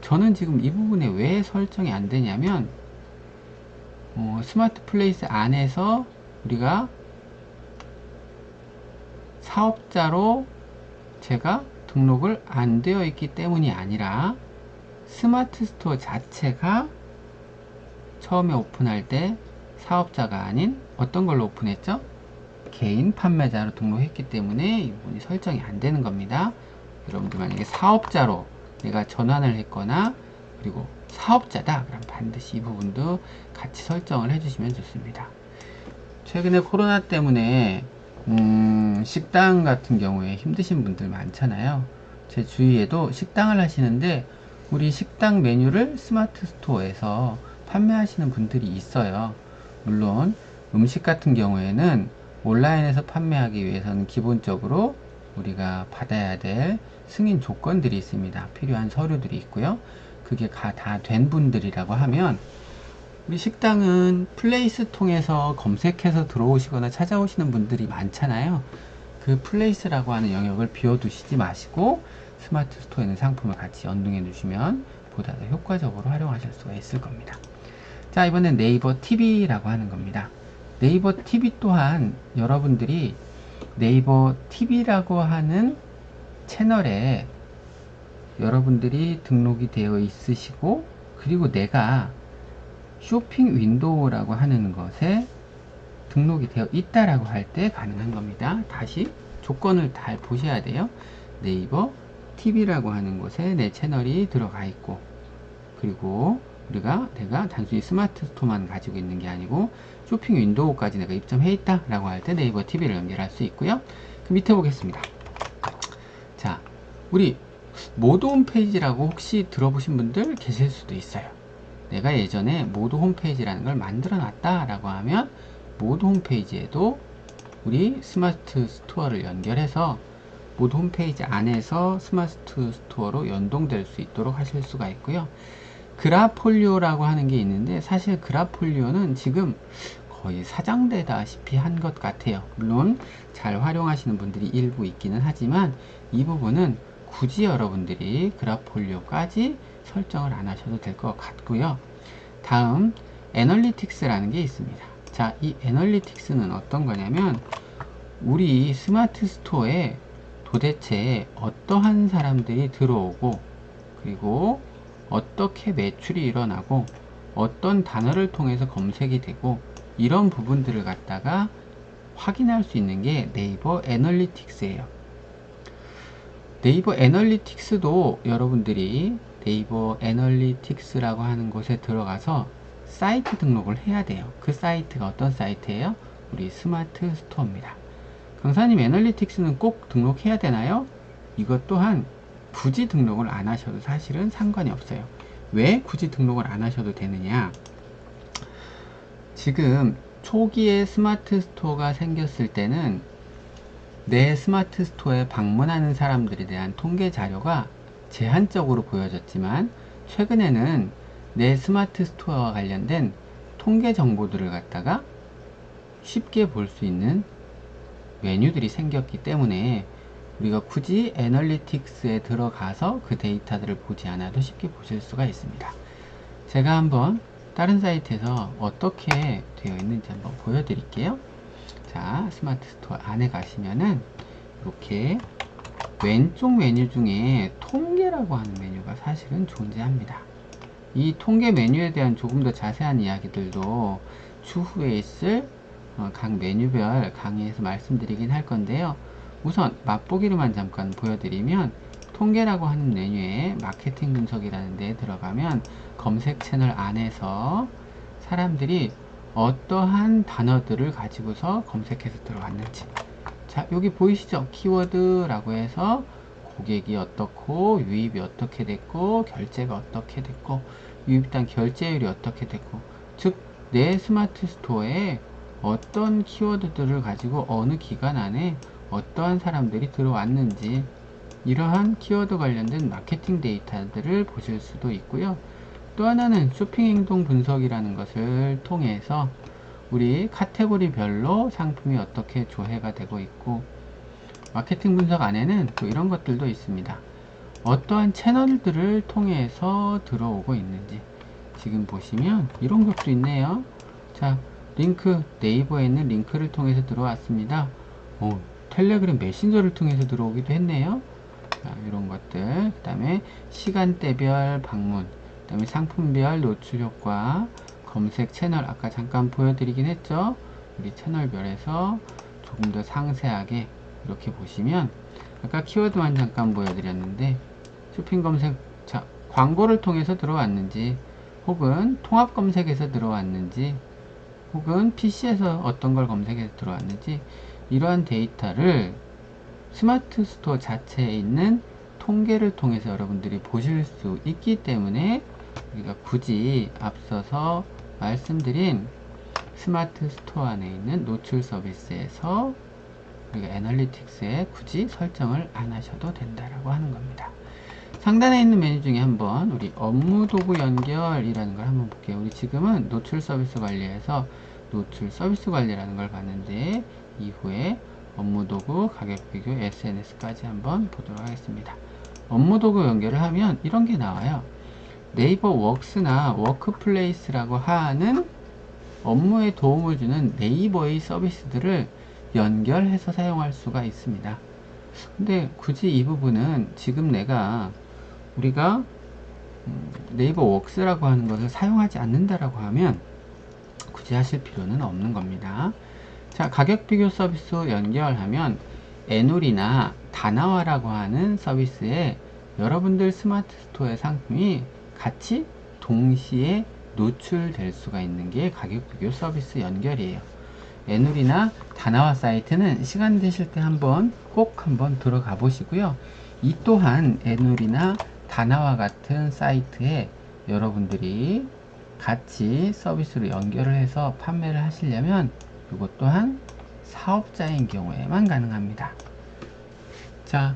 저는 지금 이 부분에 왜 설정이 안 되냐면, 스마트 플레이스 안에서 우리가 사업자로 제가 등록을 안 되어 있기 때문이 아니라, 스마트 스토어 자체가 처음에 오픈할 때 사업자가 아닌 어떤 걸로 오픈했죠? 개인 판매자로 등록했기 때문에 이 부분이 설정이 안 되는 겁니다. 여러분들 만약에 사업자로 내가 전환을 했거나 그리고 사업자다, 그럼 반드시 이 부분도 같이 설정을 해주시면 좋습니다. 최근에 코로나 때문에 식당 같은 경우에 힘드신 분들 많잖아요. 제 주위에도 식당을 하시는데 우리 식당 메뉴를 스마트 스토어에서 판매하시는 분들이 있어요. 물론 음식 같은 경우에는 온라인에서 판매하기 위해서는 기본적으로 우리가 받아야 될 승인 조건들이 있습니다. 필요한 서류들이 있고요. 그게 다 된 분들이라고 하면, 우리 식당은 플레이스 통해서 검색해서 들어오시거나 찾아오시는 분들이 많잖아요. 그 플레이스라고 하는 영역을 비워두시지 마시고 스마트 스토어에 있는 상품을 같이 연동해 주시면 보다 더 효과적으로 활용하실 수가 있을 겁니다. 자, 이번엔 네이버 TV라고 하는 겁니다. 네이버 TV 또한 여러분들이 네이버 TV라고 하는 채널에 여러분들이 등록이 되어 있으시고, 그리고 내가 쇼핑 윈도우라고 하는 것에 등록이 되어 있다라고 할 때 가능한 겁니다. 다시 조건을 잘 보셔야 돼요. 네이버 TV라고 하는 곳에 내 채널이 들어가 있고, 그리고 내가 단순히 스마트 스토어만 가지고 있는 게 아니고 쇼핑 윈도우까지 내가 입점해 있다 라고 할 때 네이버 TV를 연결할 수 있고요. 그 밑에 보겠습니다. 자, 우리 모드 홈페이지라고 혹시 들어보신 분들 계실 수도 있어요. 내가 예전에 모드 홈페이지라는 걸 만들어 놨다 라고 하면 모드 홈페이지에도 우리 스마트 스토어를 연결해서 모드 홈페이지 안에서 스마트 스토어로 연동될 수 있도록 하실 수가 있고요. 그라폴리오라고 하는 게 있는데, 사실 그라폴리오는 지금 거의 사장되다시피 한 것 같아요. 물론 잘 활용하시는 분들이 일부 있기는 하지만 이 부분은 굳이 여러분들이 그라폴리오까지 설정을 안 하셔도 될 것 같고요. 다음 애널리틱스라는 게 있습니다. 자, 이 애널리틱스는 어떤 거냐면 우리 스마트 스토어에 도대체 어떠한 사람들이 들어오고, 그리고 어떻게 매출이 일어나고, 어떤 단어를 통해서 검색이 되고, 이런 부분들을 갖다가 확인할 수 있는 게 네이버 애널리틱스예요. 네이버 애널리틱스도 여러분들이 네이버 애널리틱스라고 하는 곳에 들어가서 사이트 등록을 해야 돼요. 그 사이트가 어떤 사이트예요? 우리 스마트 스토어입니다. 강사님, 애널리틱스는 꼭 등록해야 되나요? 이것 또한 굳이 등록을 안 하셔도 사실은 상관이 없어요. 왜 굳이 등록을 안 하셔도 되느냐? 지금 초기에 스마트 스토어가 생겼을 때는 내 스마트 스토어에 방문하는 사람들에 대한 통계 자료가 제한적으로 보여졌지만, 최근에는 내 스마트 스토어와 관련된 통계 정보들을 갖다가 쉽게 볼 수 있는 메뉴들이 생겼기 때문에 우리가 굳이 애널리틱스에 들어가서 그 데이터들을 보지 않아도 쉽게 보실 수가 있습니다. 제가 한번 다른 사이트에서 어떻게 되어 있는지 한번 보여드릴게요. 자, 스마트 스토어 안에 가시면은 이렇게 왼쪽 메뉴 중에 통계라고 하는 메뉴가 사실은 존재합니다. 이 통계 메뉴에 대한 조금 더 자세한 이야기들도 추후에 있을 각 메뉴별 강의에서 말씀드리긴 할 건데요. 우선 맛보기로만 잠깐 보여드리면, 통계라고 하는 메뉴에 마케팅 분석이라는 데에 들어가면 검색 채널 안에서 사람들이 어떠한 단어들을 가지고서 검색해서 들어왔는지, 자, 여기 보이시죠? 키워드라고 해서 고객이 어떻고, 유입이 어떻게 됐고, 결제가 어떻게 됐고, 유입단 결제율이 어떻게 됐고, 즉 내 스마트 스토어에 어떤 키워드들을 가지고 어느 기간 안에 어떠한 사람들이 들어왔는지, 이러한 키워드 관련된 마케팅 데이터들을 보실 수도 있고요. 또 하나는 쇼핑 행동 분석이라는 것을 통해서 우리 카테고리별로 상품이 어떻게 조회가 되고 있고, 마케팅 분석 안에는 또 이런 것들도 있습니다. 어떠한 채널들을 통해서 들어오고 있는지, 지금 보시면 이런 것도 있네요. 자, 링크, 네이버에 있는 링크를 통해서 들어왔습니다. 텔레그램 메신저를 통해서 들어오기도 했네요. 자, 이런 것들, 그 다음에 시간대별 방문, 그 다음에 상품별 노출 효과, 검색 채널, 아까 잠깐 보여드리긴 했죠. 우리 채널별에서 조금 더 상세하게 이렇게 보시면, 아까 키워드만 잠깐 보여드렸는데, 쇼핑 검색, 자, 광고를 통해서 들어왔는지, 혹은 통합 검색에서 들어왔는지, 혹은 PC에서 어떤 걸 검색해서 들어왔는지, 이러한 데이터를 스마트 스토어 자체에 있는 통계를 통해서 여러분들이 보실 수 있기 때문에 우리가 굳이 앞서서 말씀드린 스마트 스토어 안에 있는 노출 서비스에서 우리가 애널리틱스에 굳이 설정을 안 하셔도 된다라고 하는 겁니다. 상단에 있는 메뉴 중에 한번 우리 업무 도구 연결이라는 걸 한번 볼게요. 우리 지금은 노출 서비스 관리에서 노출 서비스 관리라는 걸 봤는데, 이후에 업무 도구, 가격 비교, SNS까지 한번 보도록 하겠습니다. 업무 도구 연결을 하면 이런 게 나와요. 네이버 웍스나 워크플레이스라고 하는 업무에 도움을 주는 네이버의 서비스들을 연결해서 사용할 수가 있습니다. 근데 굳이 이 부분은 지금 우리가 네이버 웍스라고 하는 것을 사용하지 않는다라고 하면 굳이 하실 필요는 없는 겁니다. 자, 가격 비교 서비스 연결하면 애놀이나 다나와라고 하는 서비스에 여러분들 스마트 스토어의 상품이 같이 동시에 노출될 수가 있는 게 가격 비교 서비스 연결이에요. 애놀이나 다나와 사이트는 시간 되실 때 꼭 한번 들어가 보시고요. 이 또한 애놀이나 다나와 같은 사이트에 여러분들이 같이 서비스로 연결을 해서 판매를 하시려면 이것 또한 사업자인 경우에만 가능합니다. 자,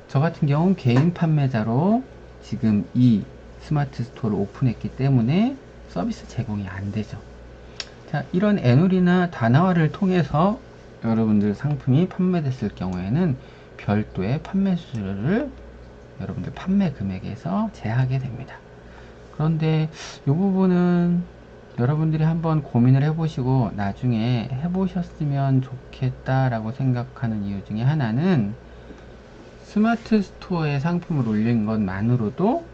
저 같은 경우는 개인 판매자로 지금 이 스마트 스토어를 오픈했기 때문에 서비스 제공이 안 되죠. 자, 이런 애놀이나 다나와를 통해서 여러분들 상품이 판매됐을 경우에는 별도의 판매 수수료를 여러분들 판매 금액에서 제하게 됩니다. 그런데 이 부분은 여러분들이 한번 고민을 해보시고 나중에 해보셨으면 좋겠다라고 생각하는 이유 중에 하나는 스마트 스토어에 상품을 올린 것만으로도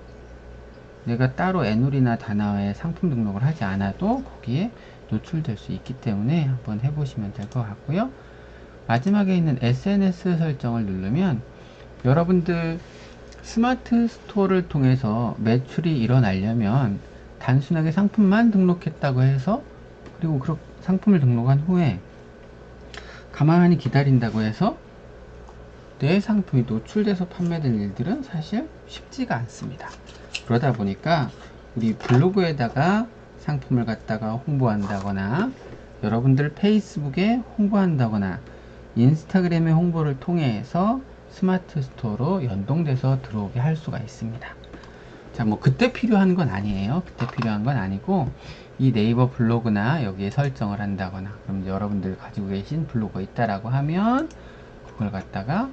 내가 따로 애놀이나 다나와에 상품 등록을 하지 않아도 거기에 노출될 수 있기 때문에 한번 해보시면 될 것 같고요. 마지막에 있는 SNS 설정을 누르면 여러분들 스마트 스토어를 통해서 매출이 일어나려면 단순하게 상품만 등록했다고 해서 그리고 그 상품을 등록한 후에 가만히 기다린다고 해서 내 상품이 노출돼서 판매될 일들은 사실 쉽지가 않습니다. 그러다 보니까 우리 블로그에다가 상품을 갖다가 홍보한다거나 여러분들 페이스북에 홍보한다거나 인스타그램의 홍보를 통해서 스마트 스토어로 연동돼서 들어오게 할 수가 있습니다. 자, 뭐 그때 필요한 건 아니에요. 그때 필요한 건 아니고 이 네이버 블로그나 여기에 설정을 한다거나 그럼 여러분들 가지고 계신 블로그 있다라고 하면 그걸 갖다가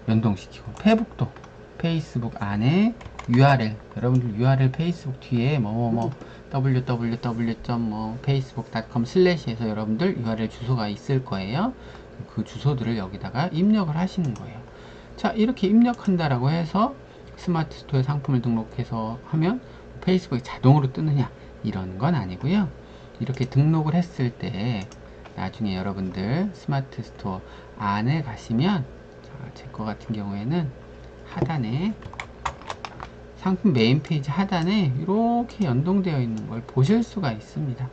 연동시키고 페북도 페이스북 안에 URL 여러분들 URL 페이스북 뒤에 www.facebook.com/에서 여러분들 URL 주소가 있을 거예요. 그 주소들을 여기다가 입력을 하시는 거예요. 자, 이렇게 입력한다라고 해서 스마트 스토어에 상품을 등록해서 하면 페이스북이 자동으로 뜨느냐 이런 건 아니고요. 이렇게 등록을 했을 때 나중에 여러분들 스마트 스토어 안에 가시면 제 거 같은 경우에는 하단에 상품 메인 페이지 하단에 이렇게 연동되어 있는 걸 보실 수가 있습니다.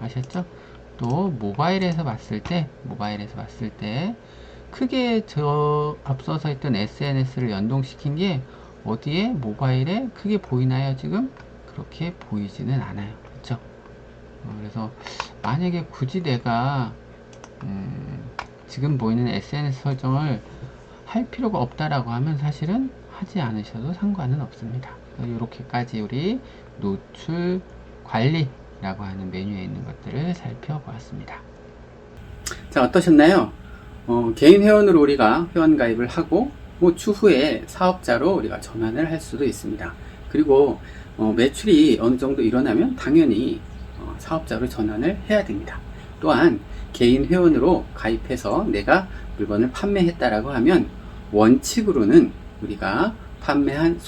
아셨죠? 또 모바일에서 봤을 때 크게 앞서서 있던 SNS를 연동시킨 게 어디에 모바일에 크게 보이나요? 지금 그렇게 보이지는 않아요. 그렇죠? 그래서 만약에 굳이 내가 지금 보이는 SNS 설정을 할 필요가 없다라고 하면 사실은 하지 않으셔도 상관은 없습니다. 이렇게까지 우리 노출 관리라고 하는 메뉴에 있는 것들을 살펴보았습니다. 자, 어떠셨나요? 개인 회원으로 우리가 회원 가입을 하고 추후에 사업자로 우리가 전환을 할 수도 있습니다. 그리고 매출이 어느 정도 일어나면 당연히 사업자로 전환을 해야 됩니다. 또한 개인 회원으로 가입해서 내가 물건을 판매했다라고 하면 원칙으로는 우리가 판매한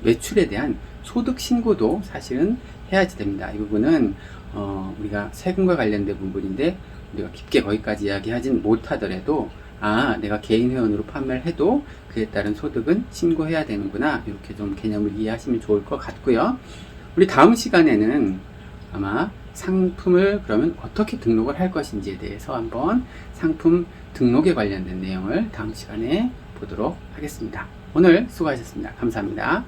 매출에 대한 소득 신고도 사실은 해야지 됩니다. 이 부분은 우리가 세금과 관련된 부분인데 우리가 깊게 거기까지 이야기하진 못하더라도 내가 개인 회원으로 판매를 해도 그에 따른 소득은 신고해야 되는구나, 이렇게 좀 개념을 이해하시면 좋을 것 같고요. 우리 다음 시간에는 아마 상품을 그러면 어떻게 등록을 할 것인지에 대해서 한번 상품 등록에 관련된 내용을 다음 시간에 보도록 하겠습니다. 오늘 수고하셨습니다. 감사합니다.